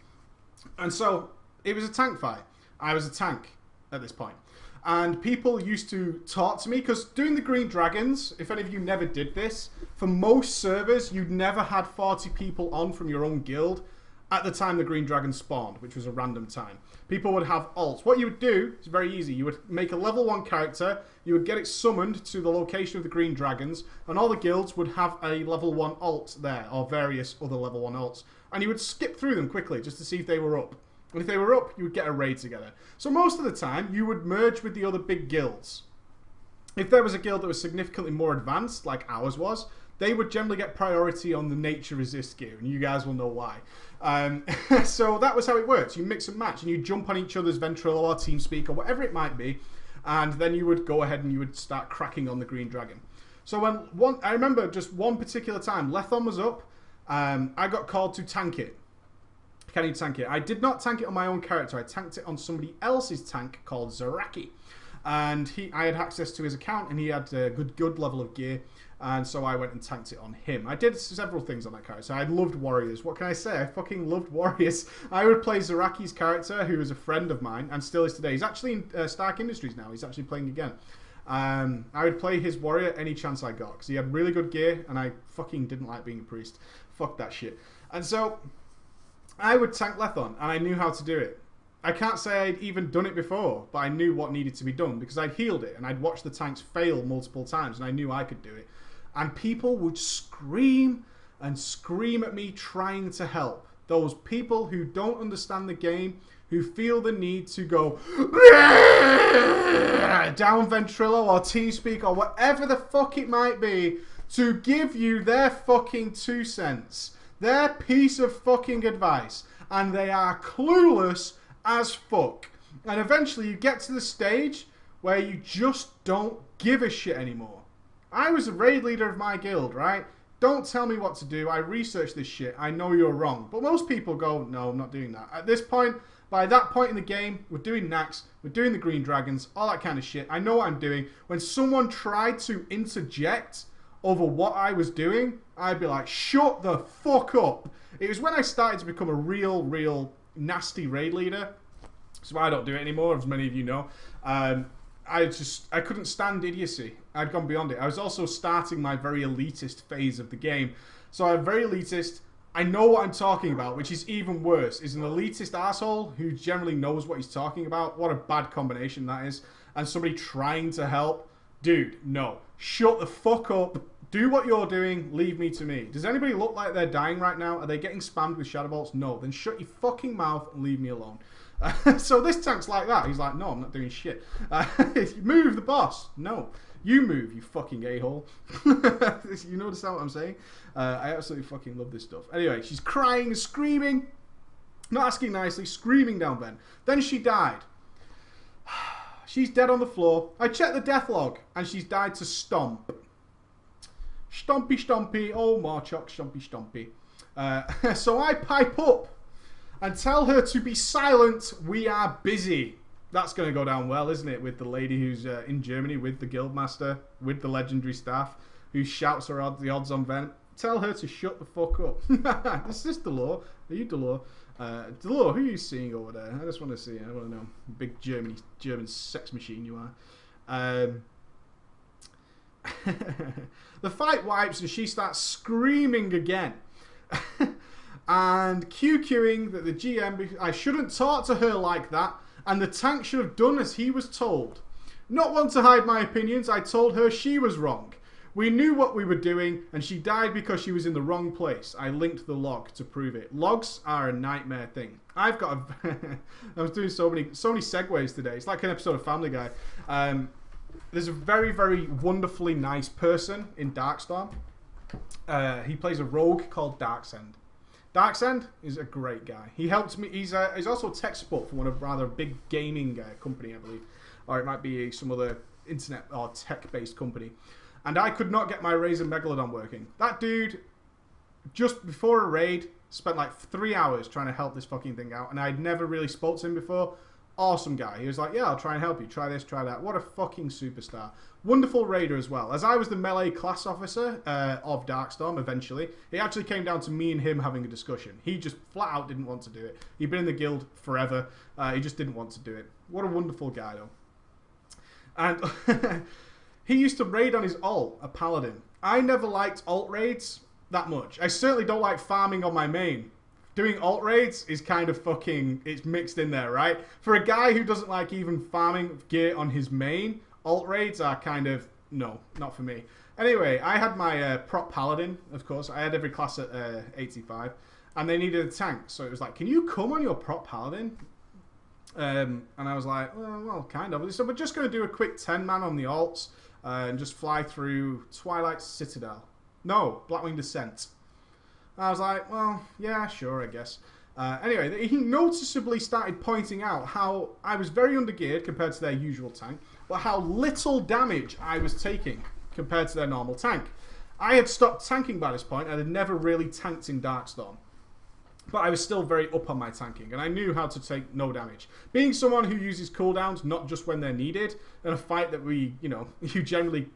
[SPEAKER 1] And so, it was a tank fight. I was a tank at this point. And people used to talk to me, because doing the Green Dragons, if any of you never did this, for most servers, you'd never had 40 people on from your own guild at the time the Green Dragon spawned, which was a random time. People would have alts. What you would do is very easy. You would make a level 1 character, you would get it summoned to the location of the Green Dragons, and all the guilds would have a level 1 alt there, or various other level 1 alts. And you would skip through them quickly, just to see if they were up. And if they were up, you would get a raid together. So most of the time, you would merge with the other big guilds. If there was a guild that was significantly more advanced, like ours was, they would generally get priority on the Nature Resist gear, and you guys will know why. So that was how it works. You mix and match, and you jump on each other's Ventrilo or TeamSpeak or whatever it might be, and then you would go ahead and you would start cracking on the Green Dragon. So I remember just one particular time, Lethon was up, I got called to tank it. Can you tank it? I did not tank it on my own character. I tanked it on somebody else's tank called Zaraki. And I had access to his account, and he had a good level of gear. And so I went and tanked it on him. I did several things on that character. I loved warriors. What can I say? I fucking loved warriors. I would play Zaraki's character, who is a friend of mine, and still is today. He's actually in Stark Industries now. He's actually playing again. I would play his warrior any chance I got, because he had really good gear, and I fucking didn't like being a priest. Fuck that shit. And so I would tank Lethon, and I knew how to do it. I can't say I'd even done it before, but I knew what needed to be done, because I'd healed it, and I'd watched the tanks fail multiple times, and I knew I could do it. And people would scream and scream at me trying to help. Those people who don't understand the game, who feel the need to go down Ventrilo or TeamSpeak or whatever the fuck it might be, to give you their fucking 2 cents. Their piece of fucking advice. And they are clueless as fuck. And eventually you get to the stage where you just don't give a shit anymore. I was a raid leader of my guild, right? Don't tell me what to do. I researched this shit. I know you're wrong. But most people go, no, I'm not doing that. At this point, by that point in the game, we're doing Nax, we're doing the Green Dragons, all that kind of shit. I know what I'm doing. When someone tried to interject over what I was doing, I'd be like, shut the fuck up. It was when I started to become a real nasty raid leader. So I don't do it anymore, as many of you know. I couldn't stand idiocy. I'd gone beyond it. I was also starting my very elitist phase of the game. So I'm very elitist. I know what I'm talking about, which is even worse. Is an elitist asshole who generally knows what he's talking about. What a bad combination that is. And somebody trying to help. Dude, no. Shut the fuck up. Do what you're doing. Leave me to me. Does anybody look like they're dying right now? Are they getting spammed with shadow bolts? No. Then shut your fucking mouth and leave me alone. So this tank's like that. He's like, no, I'm not doing shit. Move the boss. No. You move, you fucking a-hole. You understand what I'm saying? I absolutely fucking love this stuff. Anyway, she's crying and screaming. Not asking nicely, screaming down Ben. Then she died. She's dead on the floor. I checked the death log, and she's died to stomp. Stompy, stompy. Oh, Marchok, stompy, stompy. So I pipe up and tell her to be silent. We are busy. That's going to go down well, isn't it? With the lady who's in Germany with the Guildmaster, with the legendary staff, who shouts her the odds on Ven. Tell her to shut the fuck up. Is this Delore? Are you Delore? Delore, who are you seeing over there? I just want to see. I want to know. Big German sex machine you are. The fight wipes and she starts screaming again. And QQing that the GM, I shouldn't talk to her like that, and the tank should have done as he was told. Not one to hide my opinions, I told her she was wrong. We knew what we were doing, and she died because she was in the wrong place. I linked the log to prove it. Logs are a nightmare thing. I've got a I was doing so many segues today. It's like an episode of Family Guy. there's a very, very wonderfully nice person in Darkstorm. He plays a rogue called Darksend. Darksend is a great guy. He helped me. He's also a tech support for one of rather big gaming company, I believe, or it might be some other internet or tech-based company. And I could not get my Razor Megalodon working. That dude, just before a raid, spent like 3 hours trying to help this fucking thing out, and I'd never really spoke to him before. Awesome guy. He was like, yeah, I'll try and help you. Try this, try that. What a fucking superstar. Wonderful raider as well. As I was the melee class officer of Darkstorm eventually, it actually came down to me and him having a discussion. He just flat out didn't want to do it. He'd been in the guild forever. He just didn't want to do it. What a wonderful guy, though. And he used to raid on his ult, a paladin. I never liked ult raids that much. I certainly don't like farming on my main. Doing alt raids is kind of fucking, it's mixed in there, right? For a guy who doesn't like even farming gear on his main, alt raids are kind of, no, not for me. Anyway, I had my prop paladin, of course. I had every class at 85, and they needed a tank. So it was like, can you come on your prop paladin? And I was like, well, kind of. So we're just going to do a quick 10-man on the alts and just fly through Twilight Citadel. No, Blackwing Descent. I was like, well, yeah, sure, I guess. Anyway, he noticeably started pointing out how I was very undergeared compared to their usual tank, but how little damage I was taking compared to their normal tank. I had stopped tanking by this point. I had never really tanked in Darkstorm. But I was still very up on my tanking, and I knew how to take no damage. Being someone who uses cooldowns, not just when they're needed, in a fight that we, you generally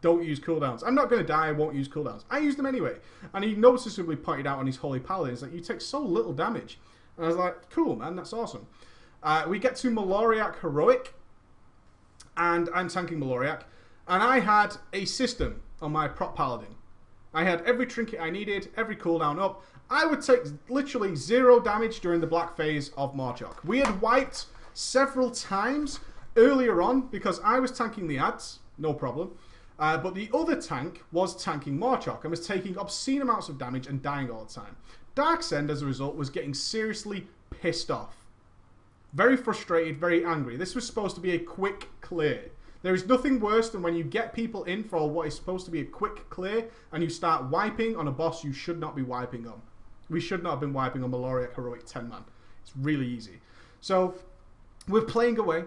[SPEAKER 1] don't use cooldowns. I'm not going to die, I won't use cooldowns. I use them anyway. And he noticeably pointed out on his Holy Paladins that you take so little damage. And I was like, cool, man, that's awesome. We get to Maloriak Heroic, and I'm tanking Maloriak. And I had a system on my prop paladin. I had every trinket I needed, every cooldown up. I would take literally 0 damage during the black phase of Morchok. We had wiped several times earlier on because I was tanking the ads, no problem. But the other tank was tanking Morchok and was taking obscene amounts of damage and dying all the time. Darksend, as a result, was getting seriously pissed off. Very frustrated, very angry. This was supposed to be a quick clear. There is nothing worse than when you get people in for what is supposed to be a quick clear and you start wiping on a boss you should not be wiping on. We should not have been wiping on Maloriak Heroic 10-man. It's really easy. So, we're playing away.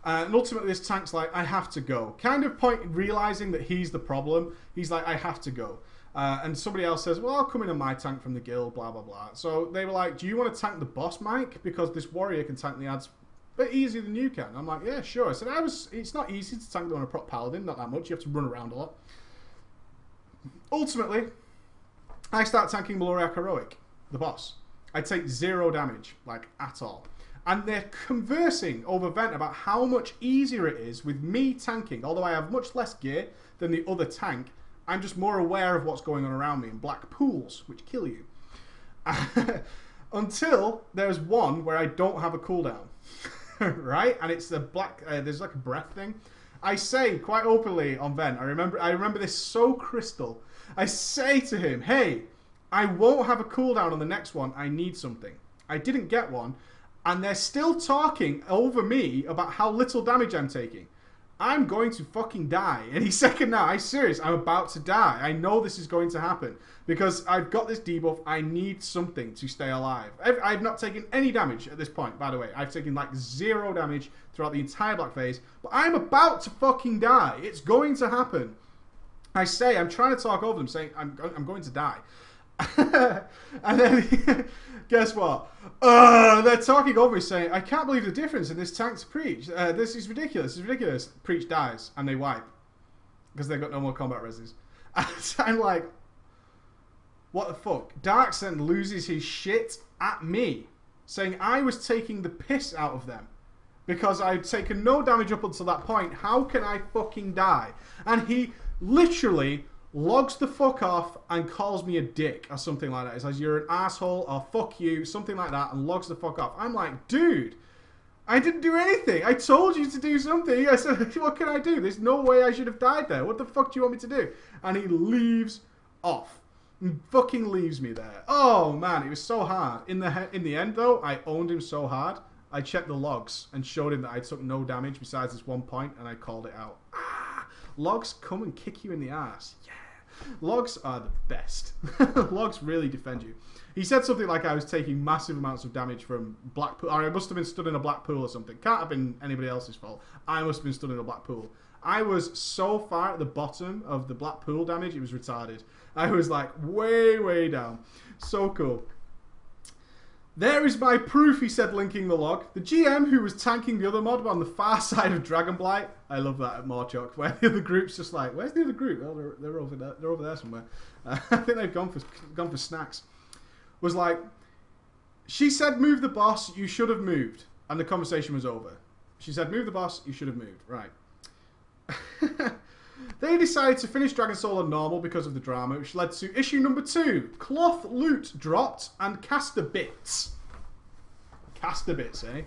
[SPEAKER 1] And ultimately this tank's like, I have to go. Kind of realizing that he's the problem. He's like, I have to go. And somebody else says, well, I'll come in on my tank from the guild, blah, blah, blah. So they were like, do you want to tank the boss, Mike? Because this warrior can tank the ads a bit easier than you can. I'm like, yeah, sure. I said, it's not easy to tank them on a prop paladin, not that much. You have to run around a lot. Ultimately, I start tanking Maloriak Heroic, the boss. I take 0 damage, like, at all. And they're conversing over Vent about how much easier it is with me tanking. Although I have much less gear than the other tank, I'm just more aware of what's going on around me in black pools, which kill you. Until there's one where I don't have a cooldown. Right? And it's the black, there's like a breath thing. I say quite openly on Vent, I remember this so crystal. I say to him, hey, I won't have a cooldown on the next one. I need something. I didn't get one. And they're still talking over me about how little damage I'm taking. I'm going to fucking die. Any second now. I'm serious. I'm about to die. I know this is going to happen. Because I've got this debuff. I need something to stay alive. I've not taken any damage at this point, by the way. I've taken like 0 damage throughout the entire black phase. But I'm about to fucking die. It's going to happen. I'm trying to talk over them, saying I'm going to die. And then guess what? They're talking over me saying, I can't believe the difference in this tank to Preach. This is ridiculous. This is ridiculous. Preach dies and they wipe because they've got no more combat reses. And I'm like, what the fuck? Darksend loses his shit at me, saying I was taking the piss out of them because I'd taken no damage up until that point. How can I fucking die? And he literally logs the fuck off and calls me a dick or something like that. He says, you're an asshole or fuck you, something like that, and logs the fuck off. I'm like, dude, I didn't do anything. I told you to do something. I said, what can I do? There's no way I should have died there. What the fuck do you want me to do? And he leaves off. He fucking leaves me there. Oh, man, it was so hard. In the end, though, I owned him so hard, I checked the logs and showed him that I took no damage besides this one point, and I called it out. Logs come and kick you in the ass. Yeah. Logs are the best. Logs really defend you. He said something like I was taking massive amounts of damage from black pool. Or I must have been stood in a black pool or something. Can't have been anybody else's fault. I must have been stood in a black pool. I was so far at the bottom of the black pool damage, it was retarded. I was like way, way down. So cool. There is my proof, he said, linking the log. The GM who was tanking the other mod on the far side of Dragonblight. I love that at Morchok, where the other group's just like, where's the other group? Oh, they're over there. They're over there somewhere. I think they've gone for snacks. Was like, she said, move the boss. You should have moved, and the conversation was over. She said, move the boss. You should have moved. Right. They decided to finish Dragon Soul on normal because of the drama, which led to issue number 2. Cloth loot dropped and caster bits. Caster bits, eh?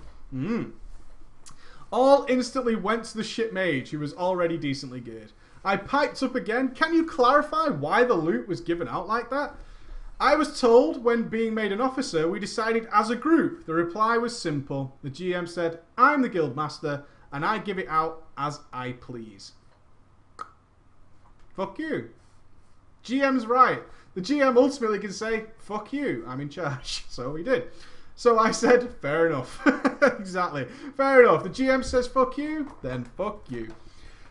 [SPEAKER 1] All instantly went to the ship mage, who was already decently geared. I piped up again. Can you clarify why the loot was given out like that? I was told when being made an officer, we decided as a group. The reply was simple. The GM said, I'm the guild master, and I give it out as I please. Fuck you. GM's right. The GM ultimately can say, fuck you, I'm in charge. So he did. So I said, fair enough. Exactly. Fair enough. The GM says, fuck you, then fuck you.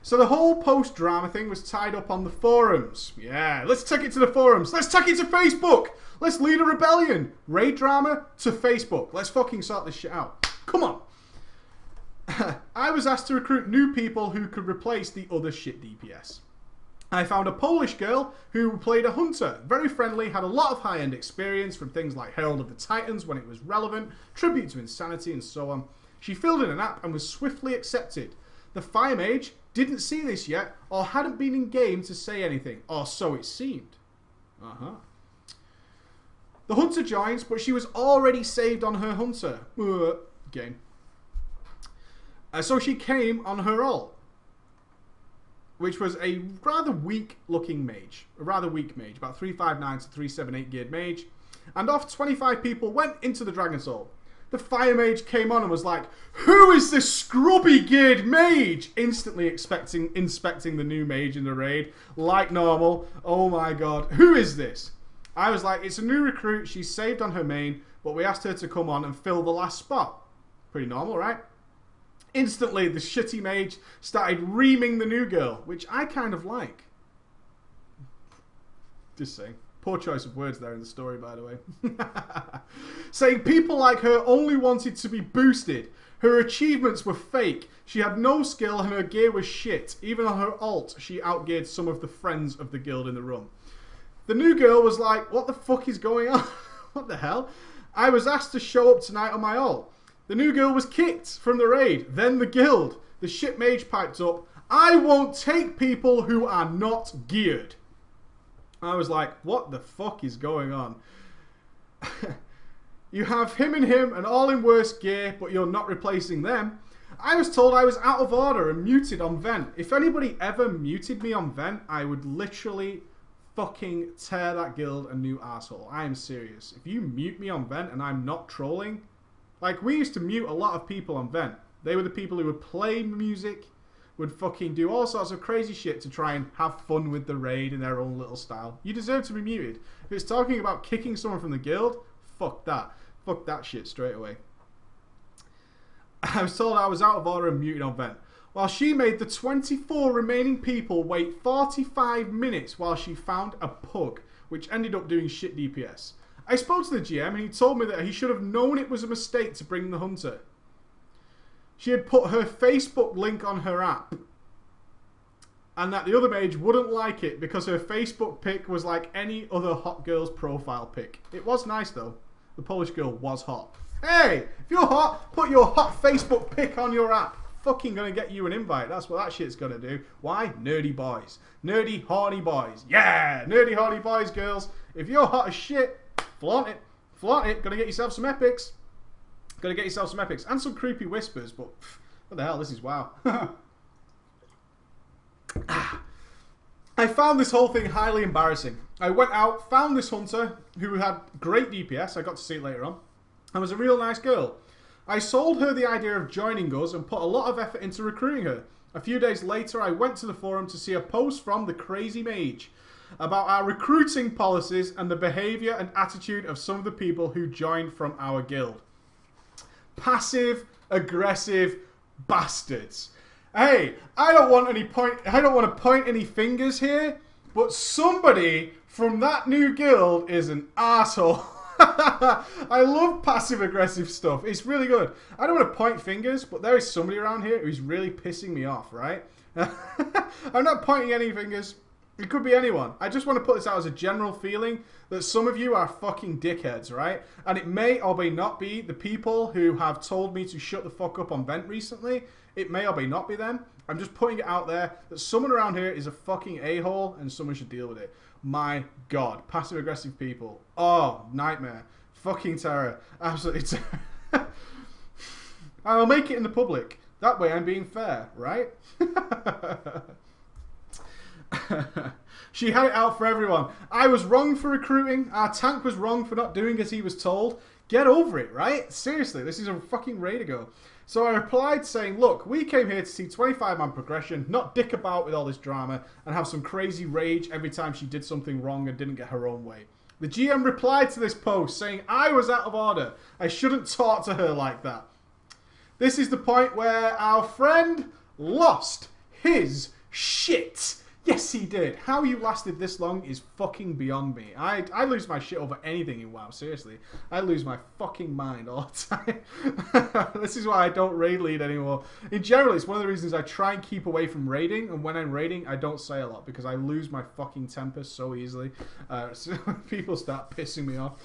[SPEAKER 1] So the whole post-drama thing was tied up on the forums. Yeah, let's take it to the forums. Let's take it to Facebook. Let's lead a rebellion. Raid drama to Facebook. Let's fucking sort this shit out. Come on. I was asked to recruit new people who could replace the other shit DPS. I found a Polish girl who played a hunter. Very friendly, had a lot of high-end experience from things like Herald of the Titans when it was relevant, Tribute to Insanity, and so on. She filled in an app and was swiftly accepted. The Fire Mage didn't see this yet, or hadn't been in game to say anything, or so it seemed. The hunter joins, but she was already saved on her hunter. Game. So she came on her ult, which was a rather weak-looking mage. A rather weak mage, about 359 to 378 geared mage. And off 25 people went into the Dragon Soul. The Fire Mage came on and was like, who is this scrubby geared mage? Instantly inspecting the new mage in the raid, like normal. Oh my god, who is this? I was like, it's a new recruit, she's saved on her main, but we asked her to come on and fill the last spot. Pretty normal, right? Instantly, the shitty mage started reaming the new girl, which I kind of like. Just saying. Poor choice of words there in the story, by the way. Saying people like her only wanted to be boosted. Her achievements were fake. She had no skill and her gear was shit. Even on her ult, she outgeared some of the friends of the guild in the room. The new girl was like, what the fuck is going on? What the hell? I was asked to show up tonight on my ult. The new girl was kicked from the raid. Then the guild. The ship mage piped up, I won't take people who are not geared. I was like, what the fuck is going on? You have him and all in worse gear, but you're not replacing them. I was told I was out of order and muted on Vent. If anybody ever muted me on Vent, I would literally fucking tear that guild a new asshole. I am serious. If you mute me on Vent and I'm not trolling, like we used to mute a lot of people on Vent. They were the people who would play music, would fucking do all sorts of crazy shit to try and have fun with the raid in their own little style. You deserve to be muted. If it's talking about kicking someone from the guild, fuck that. Fuck that shit straight away. I was told I was out of order and muted on Vent. While she made the 24 remaining people wait 45 minutes while she found a pug, which ended up doing shit DPS. I spoke to the GM and he told me that he should have known it was a mistake to bring the hunter. She had put her Facebook link on her app. And that the other mage wouldn't like it because her Facebook pic was like any other hot girl's profile pic. It was nice though. The Polish girl was hot. Hey, if you're hot, put your hot Facebook pic on your app. Fucking gonna get you an invite. That's what that shit's gonna do. Why? Nerdy boys. Nerdy, horny boys. Yeah! Nerdy, horny boys, girls. If you're hot as shit, flaunt it. Flaunt it. Gonna get yourself some epics. Gonna get yourself some epics. And some creepy whispers, but what the hell? This is wow. I found this whole thing highly embarrassing. I went out, found this hunter who had great DPS. I got to see it later on. And was a real nice girl. I sold her the idea of joining us and put a lot of effort into recruiting her. A few days later, I went to the forum to see a post from the Crazy Mage about our recruiting policies and the behaviour and attitude of some of the people who joined from our guild. Passive, aggressive bastards. Hey, I don't want to point any fingers here, but somebody from that new guild is an asshole. I love passive-aggressive stuff. It's really good. I don't want to point fingers, but there is somebody around here who's really pissing me off, right? I'm not pointing any fingers. It could be anyone. I just want to put this out as a general feeling that some of you are fucking dickheads, right? And it may or may not be the people who have told me to shut the fuck up on Vent recently. It may or may not be them. I'm just putting it out there that someone around here is a fucking a-hole and someone should deal with it. My God. Passive-aggressive people. Oh, nightmare. Fucking terror. Absolutely terror. I'll make it in the public. That way I'm being fair, right? She had it out for everyone. I was wrong for recruiting. Our tank was wrong for not doing as he was told. Get over it, right? Seriously, this is a fucking raid ago. So I replied saying, look, we came here to see 25-man progression, not dick about with all this drama and have some crazy rage every time she did something wrong and didn't get her own way. The GM replied to this post saying I was out of order. I shouldn't talk to her like that. This is the point where our friend lost his shit. Yes, he did. How you lasted this long is fucking beyond me. I lose my shit over anything in WoW, seriously. I lose my fucking mind all the time. This is why I don't raid lead anymore. In general, it's one of the reasons I try and keep away from raiding, and when I'm raiding, I don't say a lot, because I lose my fucking temper so easily. So people start pissing me off.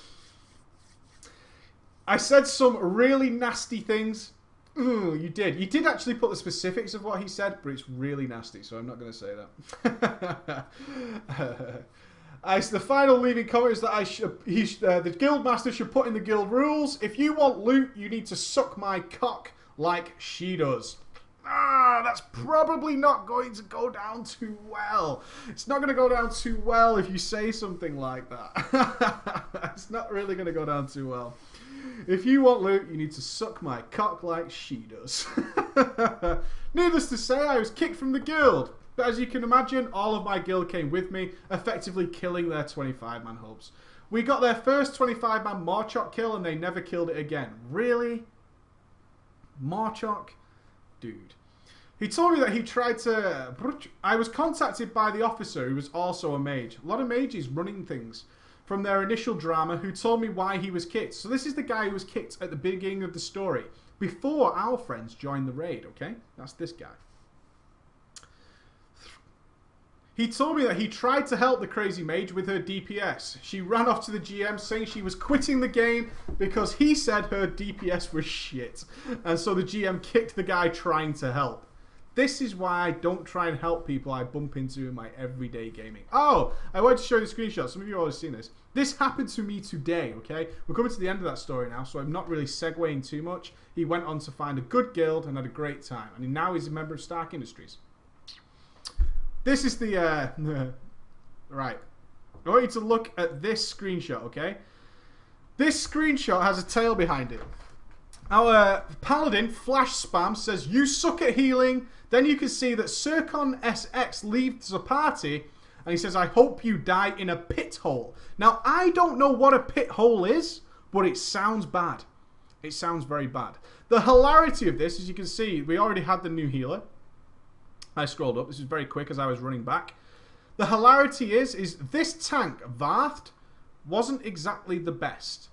[SPEAKER 1] I said some really nasty things. Ooh, you did. You did actually put the specifics of what he said, but it's really nasty, so I'm not going to say that. The final leaving comment is that the guild master should put in the guild rules. If you want loot, you need to suck my cock like she does. That's probably not going to go down too well. It's not going to go down too well if you say something like that. It's not really going to go down too well. If you want loot, you need to suck my cock like she does. Needless to say, I was kicked from the guild. But as you can imagine, all of my guild came with me, effectively killing their 25-man hopes. We got their first 25-man Marchok kill and they never killed it again. Really? Marchok? Dude. He told me that he tried to... I was contacted by the officer who was also a mage. A lot of mages running things from their initial drama who told me why he was kicked. So this is the guy who was kicked at the beginning of the story, before our friends joined the raid, okay? That's this guy. He told me that he tried to help the Crazy Mage with her DPS. She ran off to the GM saying she was quitting the game because he said her DPS was shit. And so the GM kicked the guy trying to help. This is why I don't try and help people I bump into in my everyday gaming. Oh, I wanted to show you the screenshot. Some of you have already seen this. This happened to me today, okay? We're coming to the end of that story now, so I'm not really segueing too much. He went on to find a good guild and had a great time. And now he's a member of Stark Industries. This is the... right. I want you to look at this screenshot, okay? This screenshot has a tail behind it. Our paladin, Flash Spam, says, you suck at healing. Then you can see that Circon SX leaves the party and he says, I hope you die in a pit hole. Now, I don't know what a pit hole is, but it sounds bad. It sounds very bad. The hilarity of this, as you can see, we already had the new healer. I scrolled up. This is very quick as I was running back. The hilarity is this tank, Varth, wasn't exactly the best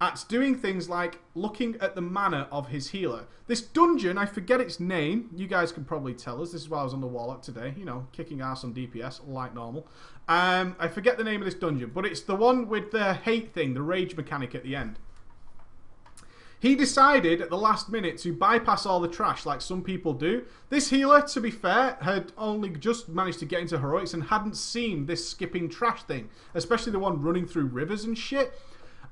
[SPEAKER 1] at doing things like looking at the mana of his healer. This dungeon, I forget its name. You guys can probably tell us. This is why I was on the Warlock today. You know, kicking ass on DPS, like normal. I forget the name of this dungeon, but it's the one with the hate thing, the rage mechanic at the end. He decided at the last minute to bypass all the trash like some people do. This healer, to be fair, had only just managed to get into heroics and hadn't seen this skipping trash thing, especially the one running through rivers and shit,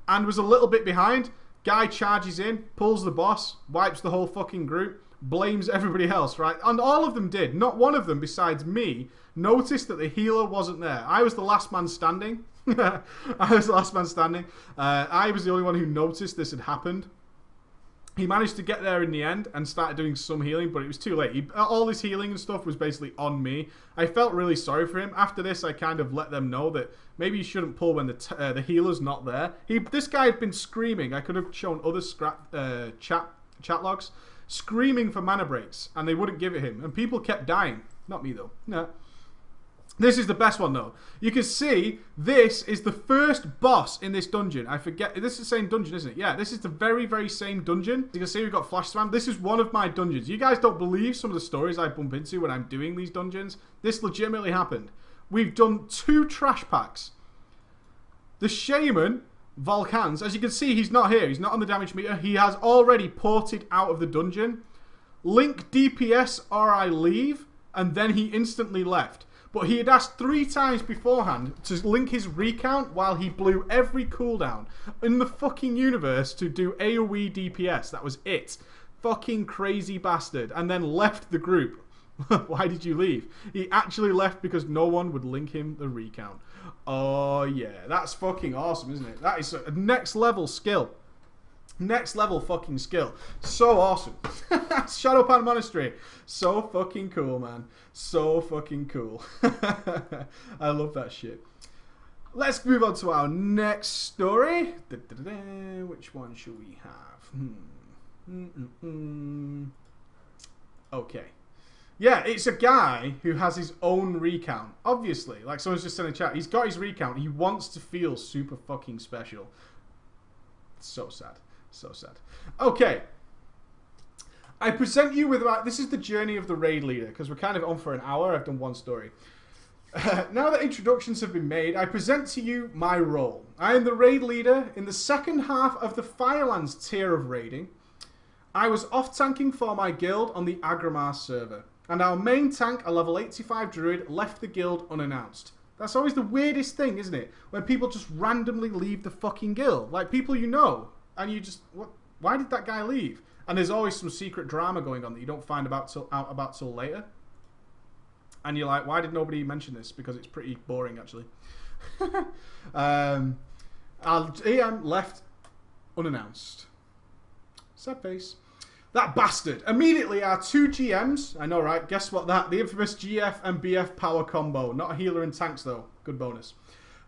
[SPEAKER 1] and was a little bit behind. Guy charges in, pulls the boss, wipes the whole fucking group, blames everybody else, right? And all of them did. Not one of them, besides me, noticed that the healer wasn't there. I was the last man standing. I was the last man standing. I was the only one who noticed this had happened. He managed to get there in the end and started doing some healing, but it was too late. All his healing and stuff was basically on me. I felt really sorry for him. After this, I kind of let them know that maybe you shouldn't pull when the healer's not there. This guy had been screaming. I could have shown other chat logs. Screaming for mana breaks, and they wouldn't give it him. And people kept dying. Not me, though. No. This is the best one, though. You can see this is the first boss in this dungeon. I forget. This is the same dungeon, isn't it? Yeah, this is the very, very same dungeon. You can see we've got flash spam. This is one of my dungeons. You guys don't believe some of the stories I bump into when I'm doing these dungeons. This legitimately happened. We've done 2 trash packs. The Shaman, Volcans, as you can see, he's not here. He's not on the damage meter. He has already ported out of the dungeon. Link DPS or I leave, and then he instantly left. But he had asked 3 times beforehand to link his recount while he blew every cooldown in the fucking universe to do AoE DPS. That was it. Fucking crazy bastard. And then left the group. Why did you leave? He actually left because no one would link him the recount. Oh yeah, that's fucking awesome, isn't it? That is a next level skill. Next level fucking skill. So awesome. Shadowpan Monastery. So fucking cool, man. So fucking cool. I love that shit. Let's move on to our next story. Which one should we have? Okay. Yeah, it's a guy who has his own recount. Obviously. Like someone's just sent a chat. He's got his recount. He wants to feel super fucking special. So sad. So sad. Okay. I present you with this is the journey of the raid leader, because we're kind of on for an hour. I've done one story. Now that introductions have been made, I present to you my role. I am the raid leader in the second half of the Firelands tier of raiding. I was off-tanking for my guild on the Agramar server, and our main tank, a level 85 druid, left the guild unannounced. That's always the weirdest thing, isn't it? When people just randomly leave the fucking guild. Like, people you know, and you just... what? Why did that guy leave? And there's always some secret drama going on that you don't find out about till later. And you're like, why did nobody mention this? Because it's pretty boring, actually. EM left unannounced. Sad face. That bastard. Immediately, our 2 GMs, I know, right? Guess what that? The infamous GF and BF power combo. Not a healer and tanks, though. Good bonus.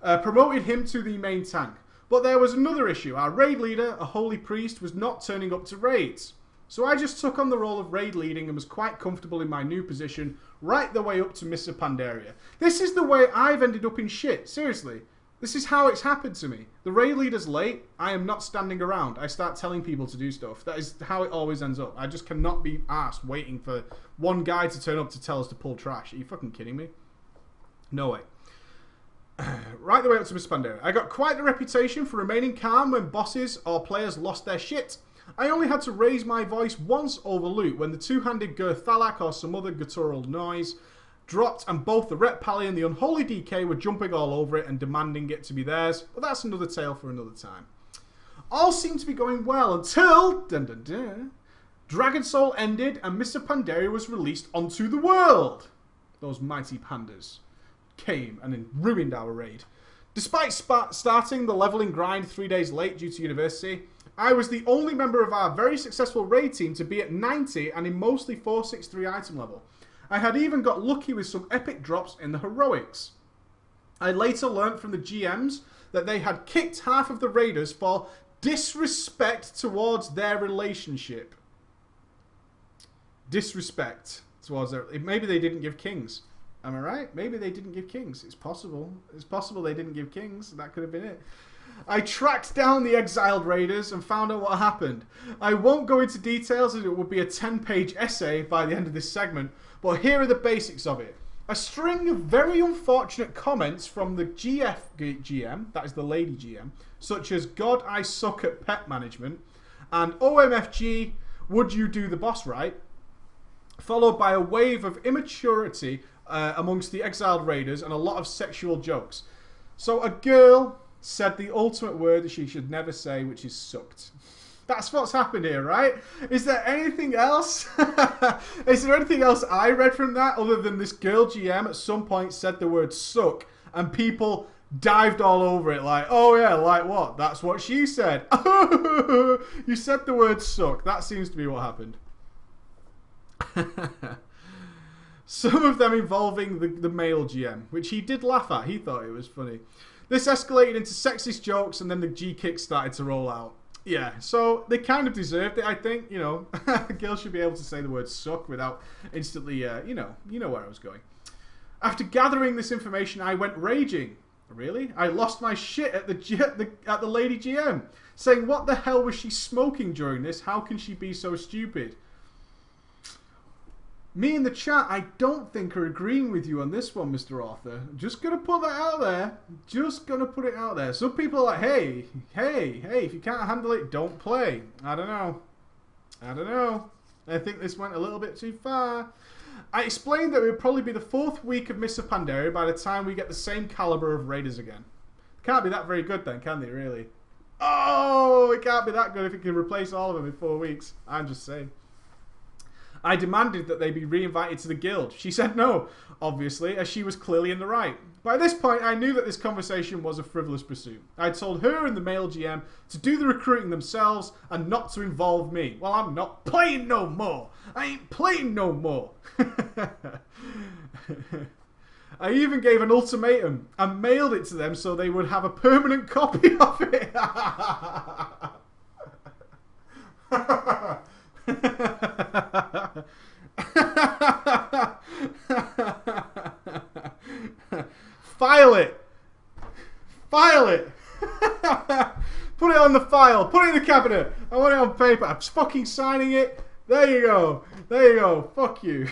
[SPEAKER 1] Promoted him to the main tank. But there was another issue. Our raid leader, a holy priest, was not turning up to raids. So I just took on the role of raid leading and was quite comfortable in my new position, right the way up to Mr. Pandaria. This is the way I've ended up in shit. Seriously. This is how it's happened to me. The raid leader's late. I am not standing around. I start telling people to do stuff. That is how it always ends up. I just cannot be asked waiting for one guy to turn up to tell us to pull trash. Are you fucking kidding me? No way. Right the way up to Mr. Pandaria. I got quite the reputation for remaining calm when bosses or players lost their shit. I only had to raise my voice once over loot when the 2-handed Gurthalak or some other guttural noise dropped and both the Ret Pally and the Unholy DK were jumping all over it and demanding it to be theirs, but that's another tale for another time. All seemed to be going well until... Dragon Soul ended and Mr. Pandaria was released onto the world. Those mighty pandas came and then ruined our raid. Despite starting the leveling grind 3 days late due to university, I was the only member of our very successful raid team to be at 90 and in mostly 463 item level. I had even got lucky with some epic drops in the heroics. I later learnt from the GMs that they had kicked half of the raiders for disrespect towards their relationship. Disrespect towards their... Maybe they didn't give kings. Am I right? Maybe they didn't give kings. It's possible. It's possible they didn't give kings. That could have been it. I tracked down the exiled raiders and found out what happened. I won't go into details as it would be a 10-page essay by the end of this segment, but here are the basics of it. A string of very unfortunate comments from the GM, that is the lady GM, such as God, I suck at pet management, and OMFG, would you do the boss right? Followed by a wave of immaturity amongst the exiled raiders and a lot of sexual jokes. So a girl said the ultimate word that she should never say, which is sucked. That's what's happened here, right? Is there anything else? Is there anything else I read from that other than this girl GM at some point said the word suck and people dived all over it like, oh yeah, like what? That's what she said. You said the word suck. That seems to be what happened. Some of them involving the male GM, which he did laugh at. He thought it was funny. This escalated into sexist jokes, and then the G-kick started to roll out. Yeah, so they kind of deserved it, I think. You know, a girl should be able to say the word suck without instantly, you know where I was going. After gathering this information, I went raging. Really? I lost my shit at the lady GM, saying, what the hell was she smoking during this? How can she be so stupid? Me in the chat, I don't think are agreeing with you on this one, Mr. Arthur. Just gonna put that out there. Just gonna put it out there. Some people are like, hey, if you can't handle it, don't play. I don't know. I think this went a little bit too far. I explained that it would probably be the 4th week of Mists of Pandaria by the time we get the same caliber of raiders again. Can't be that very good then, can they, really? Oh, it can't be that good if it can replace all of them in 4 weeks. I'm just saying. I demanded that they be re-invited to the guild. She said no, obviously, as she was clearly in the right. By this point, I knew that this conversation was a frivolous pursuit. I told her and the male GM to do the recruiting themselves and not to involve me. Well, I'm not playing no more. I ain't playing no more. I even gave an ultimatum and mailed it to them so they would have a permanent copy of it. File it. Put it on the file. Put it in the cabinet. I want it on paper. I'm fucking signing it. There you go. Fuck you.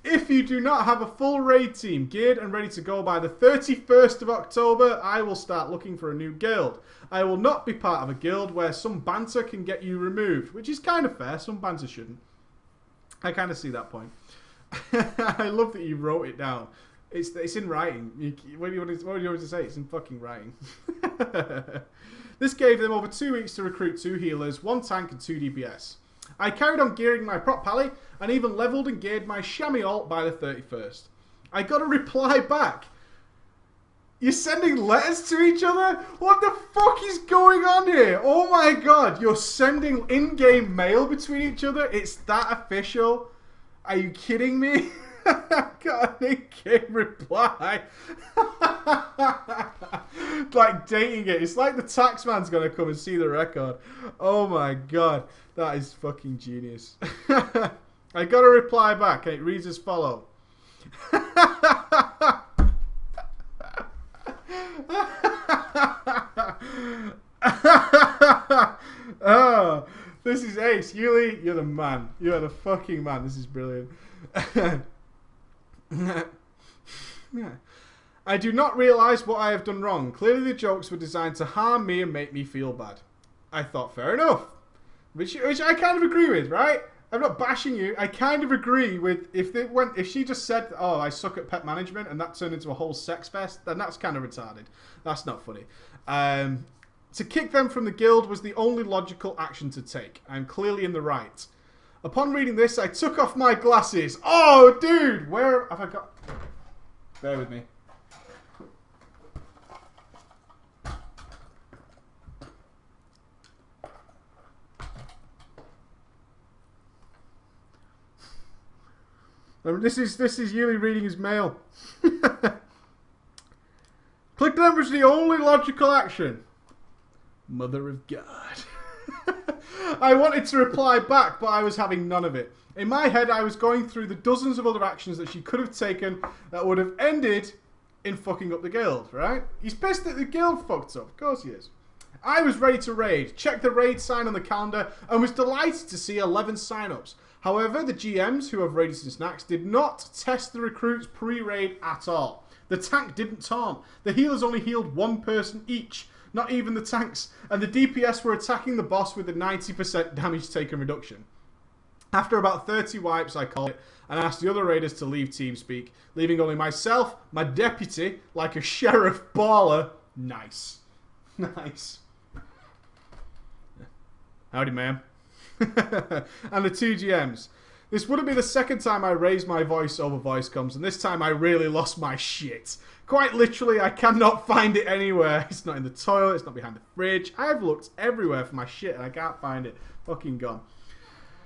[SPEAKER 1] If you do not have a full raid team geared and ready to go by the 31st of October, I will start looking for a new guild. I will not be part of a guild where some banter can get you removed, which is kind of fair. Some banter shouldn't. I kind of see that point. I love that you wrote it down. It's in writing. What do you want to say? It's in fucking writing. This gave them over 2 weeks to recruit 2 healers, 1 tank and 2 DPS. I carried on gearing my prop pally and even leveled and geared my chamois alt by the 31st. I got a reply back. You're sending letters to each other? What the fuck is going on here? Oh my god, you're sending in-game mail between each other? It's that official? Are you kidding me? Got an in-game reply. Like dating it. It's like the taxman's gonna come and see the record. Oh my god. That is fucking genius. I got a reply back and it reads as follows. Oh, this is ace. Yuli, you're the man. You are the fucking man. This is brilliant. I do not realise what I have done wrong. Clearly the jokes were designed to harm me and make me feel bad. I thought, fair enough. Which I kind of agree with, right? I'm not bashing you. I kind of agree with if she just said, oh, I suck at pet management and that turned into a whole sex fest, then that's kind of retarded. That's not funny. To kick them from the guild was the only logical action to take. I'm clearly in the right. Upon reading this, I took off my glasses. Oh, dude! Where have I got... Bear with me. This is Yuli reading his mail. Click them was the only logical action. Mother of God. I wanted to reply back, but I was having none of it. In my head, I was going through the dozens of other actions that she could have taken that would have ended in fucking up the guild, right? He's pissed that the guild fucked up. Of course he is. I was ready to raid, checked the raid sign on the calendar, and was delighted to see 11 sign-ups. However, the GMs who have raided since Nax did not test the recruits pre-raid at all. The tank didn't taunt. The healers only healed 1 person each. Not even the tanks. And the DPS were attacking the boss with a 90% damage taken reduction. After about 30 wipes, I called it and asked the other raiders to leave TeamSpeak, leaving only myself, my deputy, like a sheriff baller. Nice. Nice. Howdy, ma'am. And the 2 GMs. This wouldn't be the second time I raised my voice over voice comms, and this time I really lost my shit. Quite literally, I cannot find it anywhere. It's not in the toilet, it's not behind the fridge. I've looked everywhere for my shit and I can't find it. Fucking gone.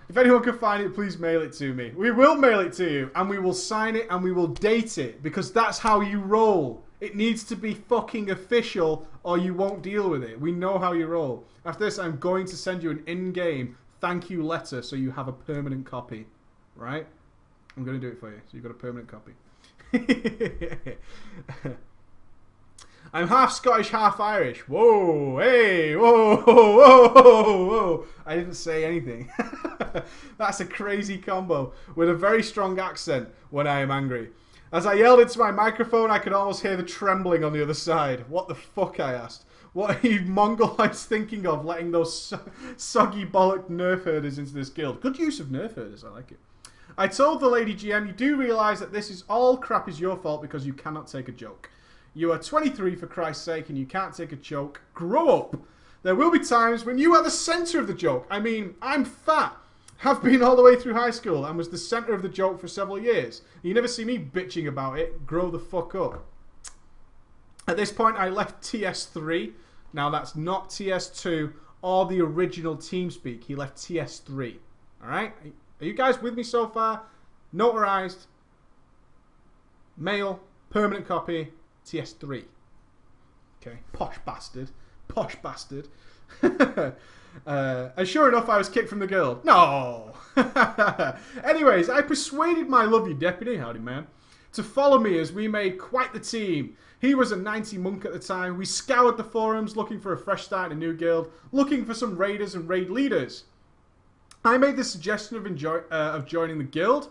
[SPEAKER 1] If anyone can find it, please mail it to me. We will mail it to you, and we will sign it and we will date it, because that's how you roll. It needs to be fucking official or you won't deal with it. We know how you roll. After this, I'm going to send you an in-game thank you letter so you have a permanent copy. Right? I'm going to do it for you, so you've got a permanent copy. I'm half Scottish, half Irish. Whoa, hey, whoa, whoa, whoa, whoa. I didn't say anything. That's a crazy combo with a very strong accent when I am angry. As I yelled into my microphone, I could almost hear the trembling on the other side. What the fuck, I asked. What are you mongoloids thinking of, letting those soggy bollocked nerf herders into this guild? Good use of nerf herders, I like it. I told the lady GM, you do realise that this is all crap is your fault because you cannot take a joke. You are 23 for Christ's sake and you can't take a joke. Grow up. There will be times when you are the centre of the joke. I mean, I'm fat. Have been all the way through high school and was the centre of the joke for several years. You never see me bitching about it. Grow the fuck up. At this point, I left TS3. Now, that's not TS2 or the original TeamSpeak. He left TS3. Alright? Are you guys with me so far? Notarized. Mail. Permanent copy. TS3. Okay. Posh bastard. Posh bastard. And sure enough, I was kicked from the guild. No! Anyways, I persuaded my lovely deputy, howdy man, to follow me as we made quite the team. He was a 90 monk at the time. We scoured the forums looking for a fresh start in a new guild, looking for some raiders and raid leaders. I made the suggestion of joining the guild.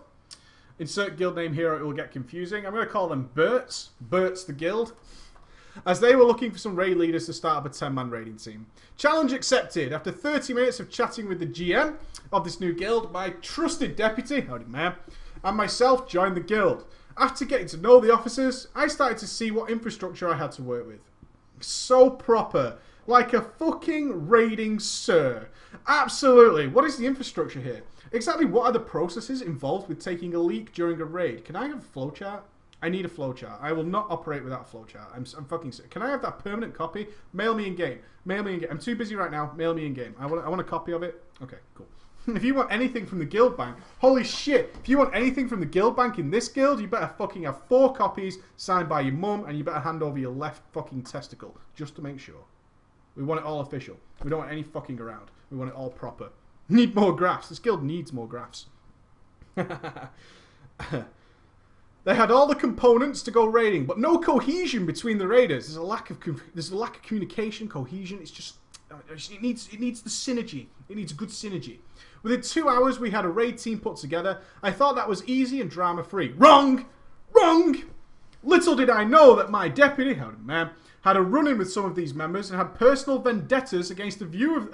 [SPEAKER 1] Insert guild name here, it will get confusing. I'm going to call them Berts. Berts the guild. As they were looking for some raid leaders to start up a 10-man raiding team. Challenge accepted. After 30 minutes of chatting with the GM of this new guild, my trusted deputy, howdy man, and myself joined the guild. After getting to know the officers, I started to see what infrastructure I had to work with. So proper. Like a fucking raiding sir. Absolutely. What is the infrastructure here? Exactly what are the processes involved with taking a leak during a raid? Can I have a flowchart? I need a flowchart. I will not operate without a flowchart. I'm fucking sick. Can I have that permanent copy? Mail me in game. Mail me in game. I'm too busy right now. Mail me in game. I want a copy of it. Okay, cool. If you want anything from the guild bank, holy shit, if you want anything from the guild bank in this guild, you better fucking have 4 copies signed by your mum, and you better hand over your left fucking testicle, just to make sure. We want it all official. We don't want any fucking around. We want it all proper. Need more graphs. This guild needs more graphs. They had all the components to go raiding, but no cohesion between the raiders. There's a lack of communication, cohesion. It's just it needs the synergy. It needs good synergy. Within 2 hours, we had a raid team put together. I thought that was easy and drama-free. Wrong! Wrong! Little did I know that my deputy, howdy man, had a run-in with some of these members and had personal vendettas against a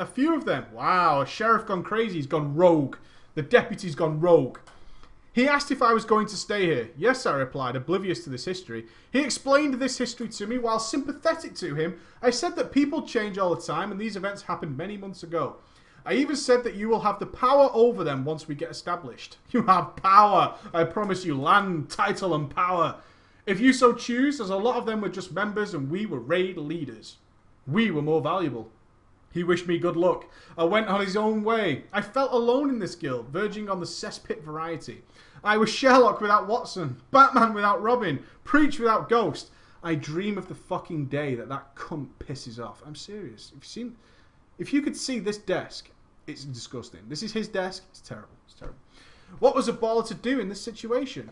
[SPEAKER 1] few of them. Wow, a sheriff gone crazy. He's gone rogue. The deputy's gone rogue. He asked if I was going to stay here. Yes, I replied, oblivious to this history. He explained this history to me while sympathetic to him. I said that people change all the time and these events happened many months ago. I even said that you will have the power over them once we get established. You have power. I promise you, land, title and power. If you so choose, as a lot of them were just members and we were raid leaders. We were more valuable. He wished me good luck. I went on his own way. I felt alone in this guild, verging on the cesspit variety. I was Sherlock without Watson, Batman without Robin, Preach without Ghost. I dream of the fucking day that cunt pisses off. I'm serious. If you could see this desk, it's disgusting. This is his desk. It's terrible. It's terrible. What was a baller to do in this situation?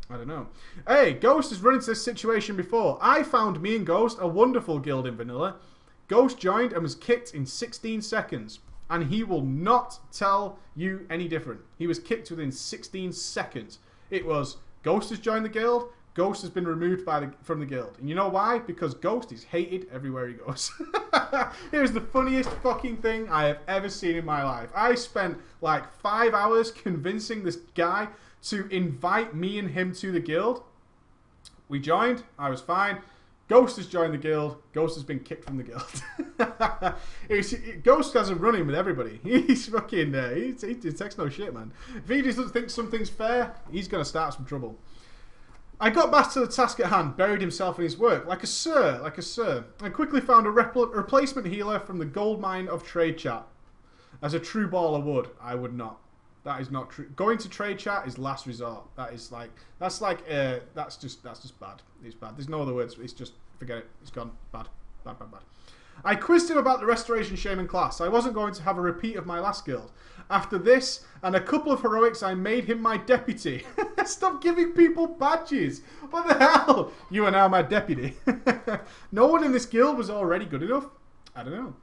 [SPEAKER 1] I don't know. Hey, Ghost has run into this situation before. I found me and Ghost a wonderful guild in vanilla. Ghost joined and was kicked in 16 seconds. And he will not tell you any different. He was kicked within 16 seconds. It was, Ghost has joined the guild. Ghost has been removed from the guild. And you know why? Because Ghost is hated everywhere he goes. It was the funniest fucking thing I have ever seen in my life. I spent like 5 hours convincing this guy to invite me and him to the guild. We joined. I was fine. Ghost has joined the guild. Ghost has been kicked from the guild. Ghost has a run-in with everybody. He's fucking... he takes no shit, man. If he doesn't think something's fair, he's going to start some trouble. I got back to the task at hand, buried himself in his work, like a sir. I quickly found a replacement healer from the gold mine of trade chat. As a true baller would, I would not. That is not true. Going to trade chat is last resort. That's just bad. It's bad. There's no other words. It's just, forget it. It's gone. Bad. I quizzed him about the Restoration Shaman class. I wasn't going to have a repeat of my last guild. After this and a couple of heroics, I made him my deputy. Stop giving people badges. What the hell? You are now my deputy. No one in this guild was already good enough? I don't know.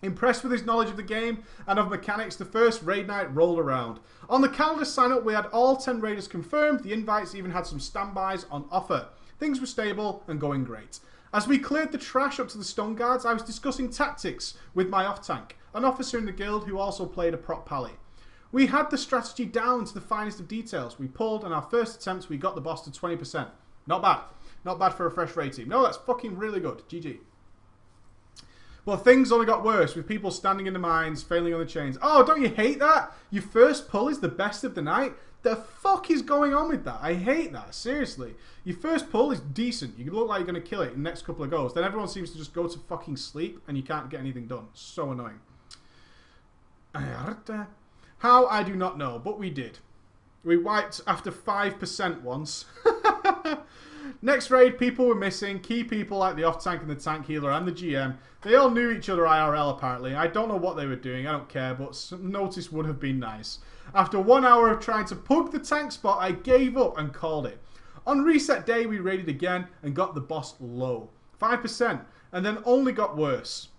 [SPEAKER 1] Impressed with his knowledge of the game and of mechanics, the first raid night rolled around. On the calendar sign up, we had all 10 raiders confirmed. The invites even had some standbys on offer. Things were stable and going great. As we cleared the trash up to the stone guards, I was discussing tactics with my off-tank, an officer in the guild who also played a prop pally. We had the strategy down to the finest of details. We pulled, and our first attempt, we got the boss to 20%. Not bad. Not bad for a fresh raid team. No, that's fucking really good. GG. Well, things only got worse, with people standing in the mines, failing on the chains. Oh, don't you hate that? Your first pull is the best of the night? The fuck is going on with that? I hate that, seriously. Your first pull is decent. You look like you're going to kill it in the next couple of goes. Then everyone seems to just go to fucking sleep, and you can't get anything done. So annoying. How, I do not know, but we did. We wiped after 5% once. Next raid, people were missing. Key people like the off-tank and the tank healer and the GM. They all knew each other IRL, apparently. I don't know what they were doing. I don't care, but some notice would have been nice. After 1 hour of trying to pug the tank spot, I gave up and called it. On reset day, we raided again and got the boss low. 5%, and then only got worse.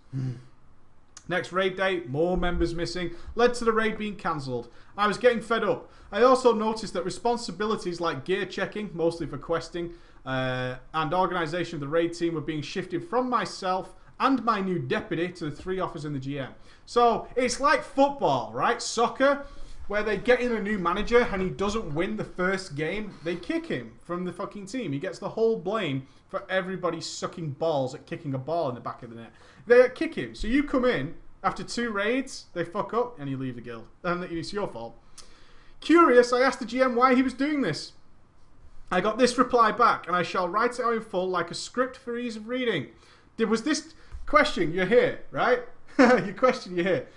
[SPEAKER 1] Next raid day, more members missing, led to the raid being cancelled. I was getting fed up. I also noticed that responsibilities like gear checking, mostly for questing, and organisation of the raid team were being shifted from myself and my new deputy to the 3 officers in the GM. So it's like football, right? Soccer, where they get in a new manager and he doesn't win the first game, they kick him from the fucking team. He gets the whole blame for everybody sucking balls at kicking a ball in the back of the net. They kick him. So you come in after 2 raids, they fuck up and you leave the guild. And it's your fault. Curious, I asked the GM why he was doing this. I got this reply back, and I shall write it out in full like a script for ease of reading. Was this question, you're here, right? Your question, you're here.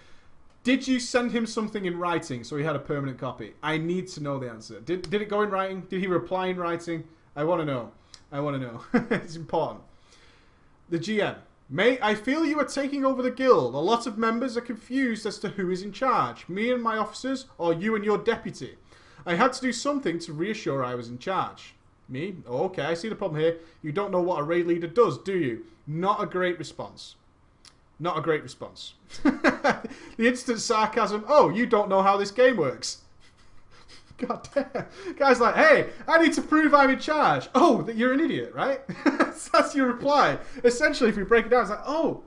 [SPEAKER 1] Did you send him something in writing so he had a permanent copy? I need to know the answer. Did it go in writing? Did he reply in writing? I want to know. I want to know. It's important. The GM. Mate, I feel you are taking over the guild. A lot of members are confused as to who is in charge. Me and my officers, or you and your deputy. I had to do something to reassure I was in charge. Me? Oh, okay, I see the problem here. You don't know what a raid leader does, do you? Not a great response. Not a great response. The instant sarcasm. Oh, you don't know how this game works. God damn. Guy's like, hey, I need to prove I'm in charge. Oh, that you're an idiot, right? That's your reply. Essentially, if we break it down, it's like, oh,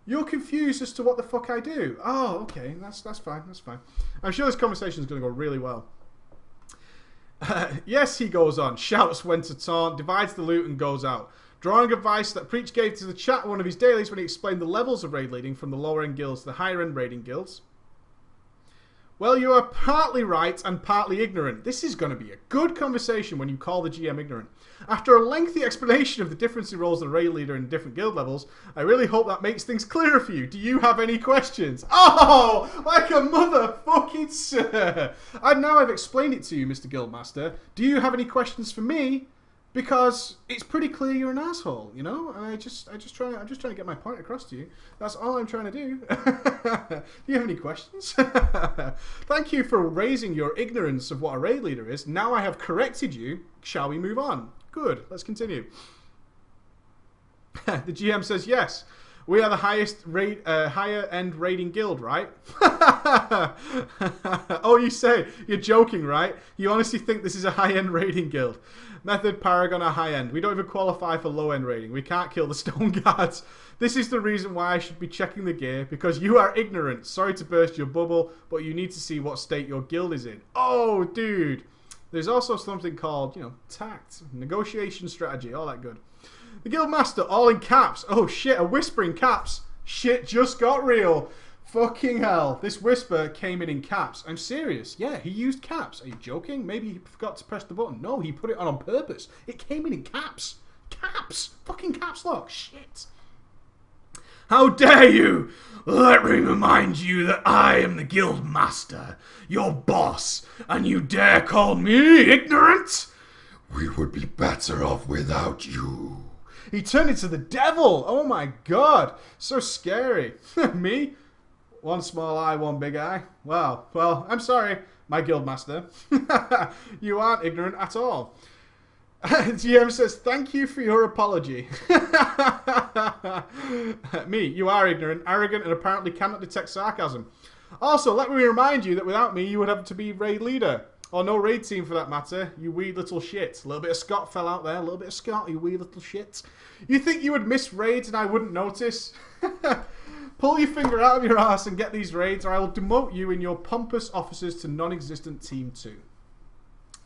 [SPEAKER 1] you're confused as to what the fuck I do. Oh, okay, that's fine, that's fine. I'm sure this conversation is going to go really well. Yes, he goes on, shouts when to taunt, divides the loot and goes out. Drawing advice that Preach gave to the chat one of his dailies when he explained the levels of raid leading from the lower end guilds to the higher end raiding guilds. Well, you are partly right and partly ignorant. This is going to be a good conversation when you call the GM ignorant. After a lengthy explanation of the difference in roles of the raid leader in different guild levels, I really hope that makes things clearer for you. Do you have any questions? Oh, like a motherfucking sir. Now I've explained it to you, Mr. Guildmaster. Do you have any questions for me? Because it's pretty clear you're an asshole, you know? And I'm just trying to get my point across to you. That's all I'm trying to do. Do you have any questions? Thank you for raising your ignorance of what a raid leader is. Now I have corrected you. Shall we move on? Good. Let's continue. The GM says yes. We are the highest higher end raiding guild, right? Oh, you say you're joking, right? You honestly think this is a high end raiding guild? Method, Paragon are high end. We don't even qualify for low end raiding. We can't kill the stone guards. This is the reason why I should be checking the gear, because you are ignorant. Sorry to burst your bubble, but you need to see what state your guild is in. Oh, dude. There's also something called, you know, tact, negotiation strategy, all that good. The Guildmaster, all in caps. Oh shit, a whisper in caps. Shit just got real. Fucking hell. This whisper came in caps. I'm serious. Yeah, he used caps. Are you joking? Maybe he forgot to press the button. No, he put it on purpose. It came in caps. Caps. Fucking caps lock. Shit. How dare you! Let me remind you that I am the Guildmaster, your boss, and you dare call me ignorant?
[SPEAKER 2] We would be better off without you.
[SPEAKER 1] He turned into the devil. Oh my god. So scary. Me? One small eye, one big eye. Wow. Well, I'm sorry, my Guildmaster. You aren't ignorant at all. GM says, thank you for your apology. Me, you are ignorant, arrogant, and apparently cannot detect sarcasm. Also, let me remind you that without me, you would have to be raid leader. Or no raid team for that matter. You wee little shit. A little bit of Scott fell out there. A little bit of Scott, you wee little shit. You think you would miss raids and I wouldn't notice? Pull your finger out of your ass and get these raids, or I will demote you and your pompous officers to non-existent Team 2.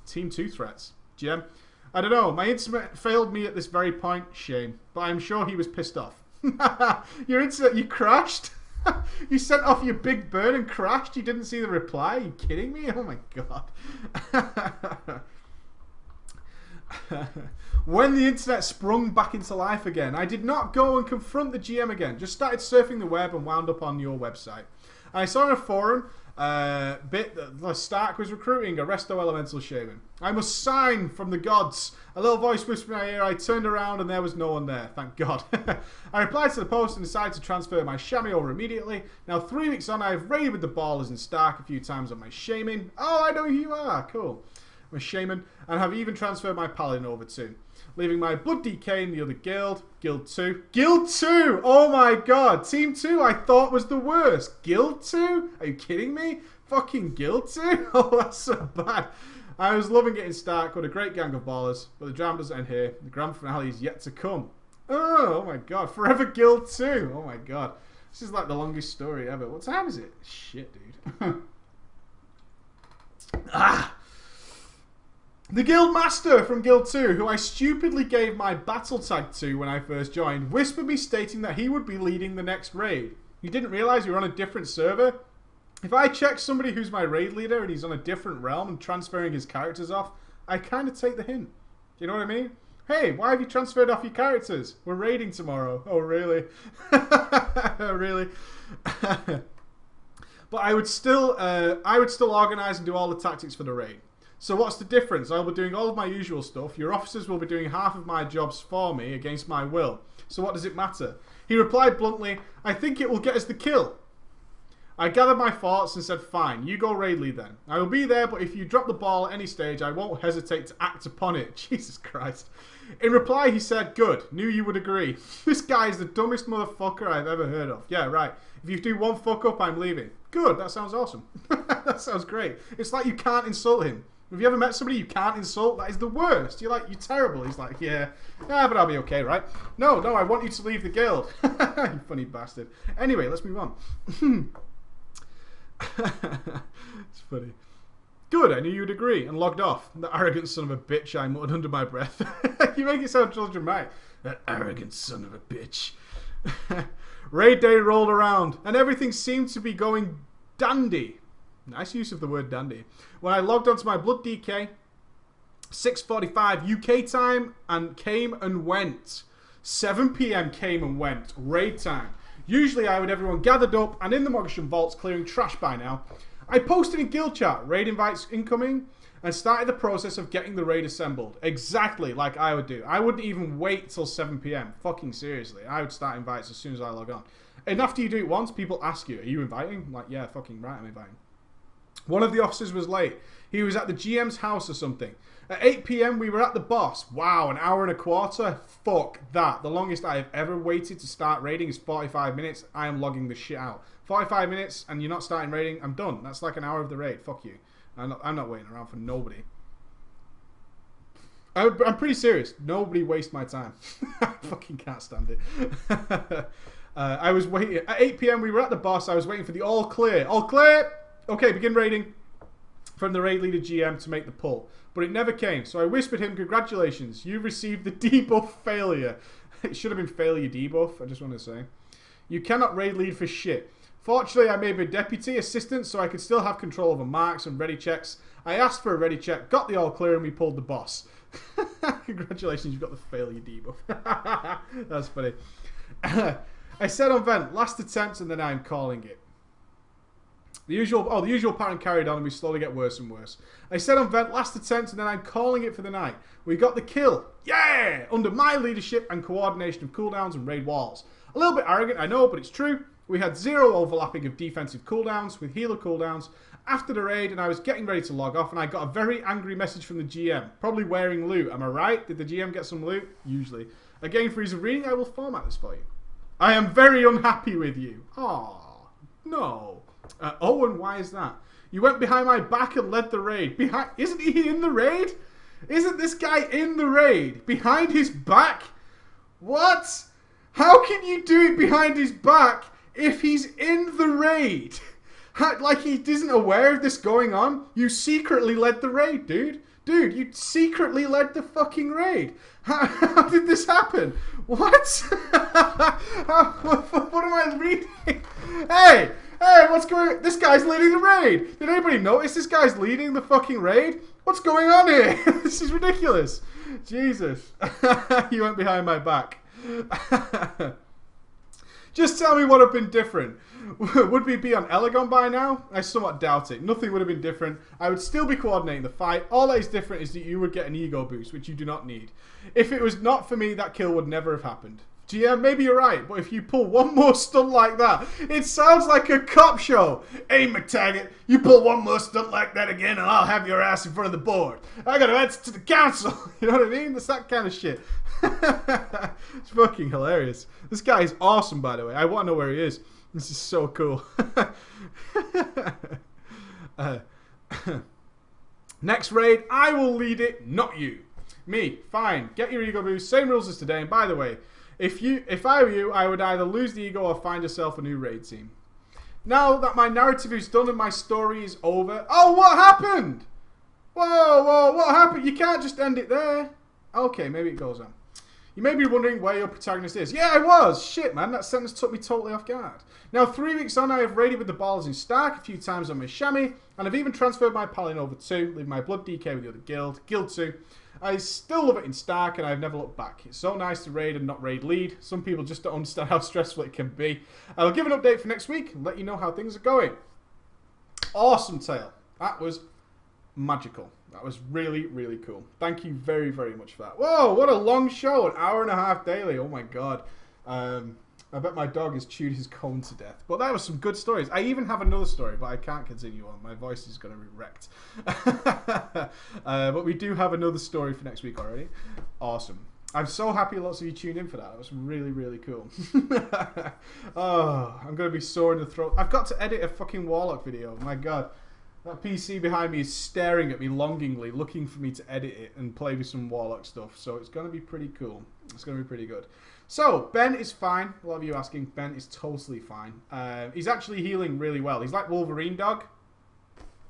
[SPEAKER 1] Team 2 threats. GM, I don't know. My internet failed me at this very point. Shame. But I'm sure he was pissed off. Your internet, you crashed? You sent off your big burn and crashed? You didn't see the reply? Are you kidding me? Oh my god. When the internet sprung back into life again, I did not go and confront the GM again. Just started surfing the web and wound up on your website. I saw in a forum bit that Stark was recruiting a Resto Elemental Shaman. I must sign from the gods. A little voice whispered in my ear. I turned around and there was no one there. Thank God. I replied to the post and decided to transfer my Shami over immediately. Now 3 weeks on, I have raided with the Ballers and Stark a few times on my Shaman. Oh, I know who you are. Cool. I'm a Shaman. And have even transferred my Paladin over too. Leaving my Blood DK in the other guild. Guild 2. Guild 2! Oh my god. Team 2 I thought was the worst. Guild 2? Are you kidding me? Fucking Guild 2? Oh, that's so bad. I was loving getting Stark with a great gang of ballers. But the drama doesn't end here. The grand finale is yet to come. Oh my god. Forever Guild 2. Oh my god. This is like the longest story ever. What time is it? Shit, dude. Ah! The Guildmaster from Guild 2, who I stupidly gave my battle tag to when I first joined, whispered me stating that he would be leading the next raid. You didn't realise you were on a different server? If I check somebody who's my raid leader and he's on a different realm and transferring his characters off, I kind of take the hint. Do you know what I mean? Hey, why have you transferred off your characters? We're raiding tomorrow. Oh, really? Really? But I would still organise and do all the tactics for the raid. So what's the difference? I'll be doing all of my usual stuff. Your officers will be doing half of my jobs for me against my will. So what does it matter? He replied bluntly, I think it will get us the kill. I gathered my thoughts and said, fine, you go raid lead then. I will be there, but if you drop the ball at any stage, I won't hesitate to act upon it. Jesus Christ. In reply, he said, good, knew you would agree. This guy is the dumbest motherfucker I've ever heard of. Yeah, right. If you do one fuck up, I'm leaving. Good, that sounds awesome. That sounds great. It's like you can't insult him. Have you ever met somebody you can't insult? That is the worst. You're like, you're terrible. He's like, yeah, but I'll be okay, right? No, I want you to leave the guild. You funny bastard. Anyway, let's move on. It's funny. Good, I knew you'd agree, and logged off. The arrogant son of a bitch, I muttered under my breath. You make it sound so dramatic. That arrogant son of a bitch. Raid day rolled around, and everything seemed to be going dandy. Nice use of the word dandy. When I logged onto my Blood DK, 6:45 UK time, and came and went. 7 PM came and went. Raid time. Usually I would have everyone gathered up and in the Moghasham vaults clearing trash by now. I posted in guild chat, raid invites incoming, and started the process of getting the raid assembled. Exactly like I would do. I wouldn't even wait till 7 PM. Fucking seriously. I would start invites as soon as I log on. And after you do it once, people ask you, are you inviting? I'm like, yeah, fucking right, I'm inviting. One of the officers was late. He was at the GM's house or something. At 8 PM, we were at the boss. Wow, an hour and a quarter? Fuck that. The longest I have ever waited to start raiding is 45 minutes. I am logging the shit out. 45 minutes and you're not starting raiding, I'm done. That's like an hour of the raid. Fuck you. I'm not waiting around for nobody. I'm pretty serious. Nobody waste my time. I fucking can't stand it. I was waiting. At 8 PM, we were at the boss. I was waiting for the all clear. All clear! Okay, begin raiding from the raid leader GM to make the pull. But it never came, so I whispered him, congratulations, you've received the debuff failure. It should have been failure debuff, I just want to say. You cannot raid lead for shit. Fortunately, I made my deputy assistant so I could still have control over marks and ready checks. I asked for a ready check, got the all clear, and we pulled the boss. Congratulations, you've got the failure debuff. That's funny. I said on vent, last attempt, and then I'm calling it. The usual pattern carried on, and we slowly get worse and worse. I said on vent, last attempt, and then I'm calling it for the night. We got the kill. Yeah! Under my leadership and coordination of cooldowns and raid walls. A little bit arrogant, I know, but it's true. We had 0 overlapping of defensive cooldowns with healer cooldowns after the raid, and I was getting ready to log off, and I got a very angry message from the GM. Probably wearing loot. Am I right? Did the GM get some loot? Usually. Again, for ease of reading, I will format this for you. I am very unhappy with you. Aww. No. Owen, why is that? You went behind my back and led the raid. Isn't he in the raid? Isn't this guy in the raid? Behind his back? What? How can you do it behind his back if he's in the raid? Like he isn't aware of this going on? You secretly led the raid, dude. Dude, you secretly led the fucking raid. How did this happen? What? What am I reading? Hey, what's going on? This guy's leading the raid. Did anybody notice this guy's leading the fucking raid? What's going on here? This is ridiculous. Jesus. You went behind my back. Just tell me what would have been different. Would we be on Elegon by now? I somewhat doubt it. Nothing would have been different. I would still be coordinating the fight. All that is different is that you would get an ego boost, which you do not need. If it was not for me, that kill would never have happened. GM, maybe you're right, but if you pull one more stunt like that, it sounds like a cop show. Hey, McTaggart, you pull one more stunt like that again and I'll have your ass in front of the board. I gotta answer to the council. You know what I mean? That's that kind of shit. It's fucking hilarious. This guy is awesome, by the way. I want to know where he is. This is so cool. Next raid, I will lead it, not you. Me, fine. Get your ego boost. Same rules as today. And by the way, if I were you, I would either lose the ego or find yourself a new raid team. Now that my narrative is done and my story is over... Oh, what happened? Whoa, what happened? You can't just end it there. Okay, maybe it goes on. You may be wondering where your protagonist is. Yeah, I was. Shit, man. That sentence took me totally off guard. Now, 3 weeks on, I have raided with the balls in Stark a few times on my chamois, and I've even transferred my Paladin over 2, leaving my Blood DK with the other guild, Guild 2. I still love it in Stark, and I've never looked back. It's so nice to raid and not raid lead. Some people just don't understand how stressful it can be. I'll give an update for next week and let you know how things are going. Awesome tale. That was magical. That was really, really cool. Thank you very, very much for that. Whoa, what a long show. An hour and a half daily. Oh my god. I bet my dog has chewed his cone to death. But that was some good stories. I even have another story, but I can't continue on. My voice is going to be wrecked. But we do have another story for next week already. Awesome. I'm so happy lots of you tuned in for that. That was really, really cool. Oh, I'm going to be sore in the throat. I've got to edit a fucking Warlock video. My god. That PC behind me is staring at me longingly, looking for me to edit it and play with some Warlock stuff. So it's going to be pretty cool. It's going to be pretty good. So, Ben is fine. A lot of you asking. Ben is totally fine. He's actually healing really well. He's like Wolverine Dog.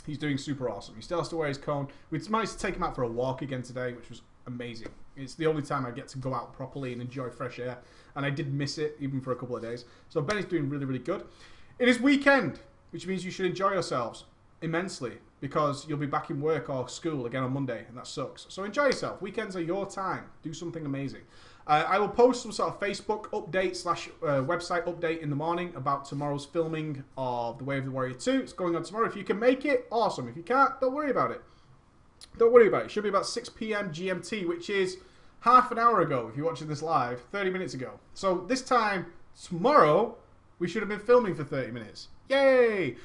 [SPEAKER 1] He's doing super awesome. He still has to wear his cone. We managed to take him out for a walk again today, which was amazing. It's the only time I get to go out properly and enjoy fresh air. And I did miss it, even for a couple of days. So, Ben is doing really, really good. It is weekend, which means you should enjoy yourselves immensely, because you'll be back in work or school again on Monday, and that sucks. So enjoy yourself. Weekends are your time. Do something amazing. I will post some sort of Facebook update / website update in the morning about tomorrow's filming of The Way of the Warrior 2. It's going on tomorrow. If you can make it, awesome. If you can't, don't worry about it. Don't worry about it. It should be about 6 p.m. GMT, which is half an hour ago if you're watching this live, 30 minutes ago. So this time tomorrow, we should have been filming for 30 minutes. Yay!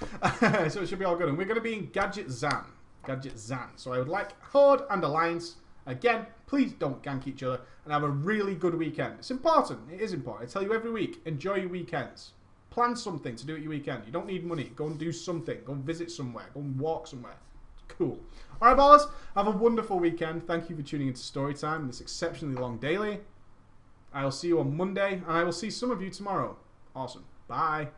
[SPEAKER 1] So it should be all good. And we're going to be in Gadget Zan. Gadget Zan. So I would like Horde and Alliance. Again, please don't gank each other and have a really good weekend. It's important. It is important. I tell you every week, enjoy your weekends. Plan something to do at your weekend. You don't need money. Go and do something. Go and visit somewhere. Go and walk somewhere. Cool. All right, ballers. Have a wonderful weekend. Thank you for tuning into Storytime, this exceptionally long daily. I will see you on Monday, and I will see some of you tomorrow. Awesome. Bye.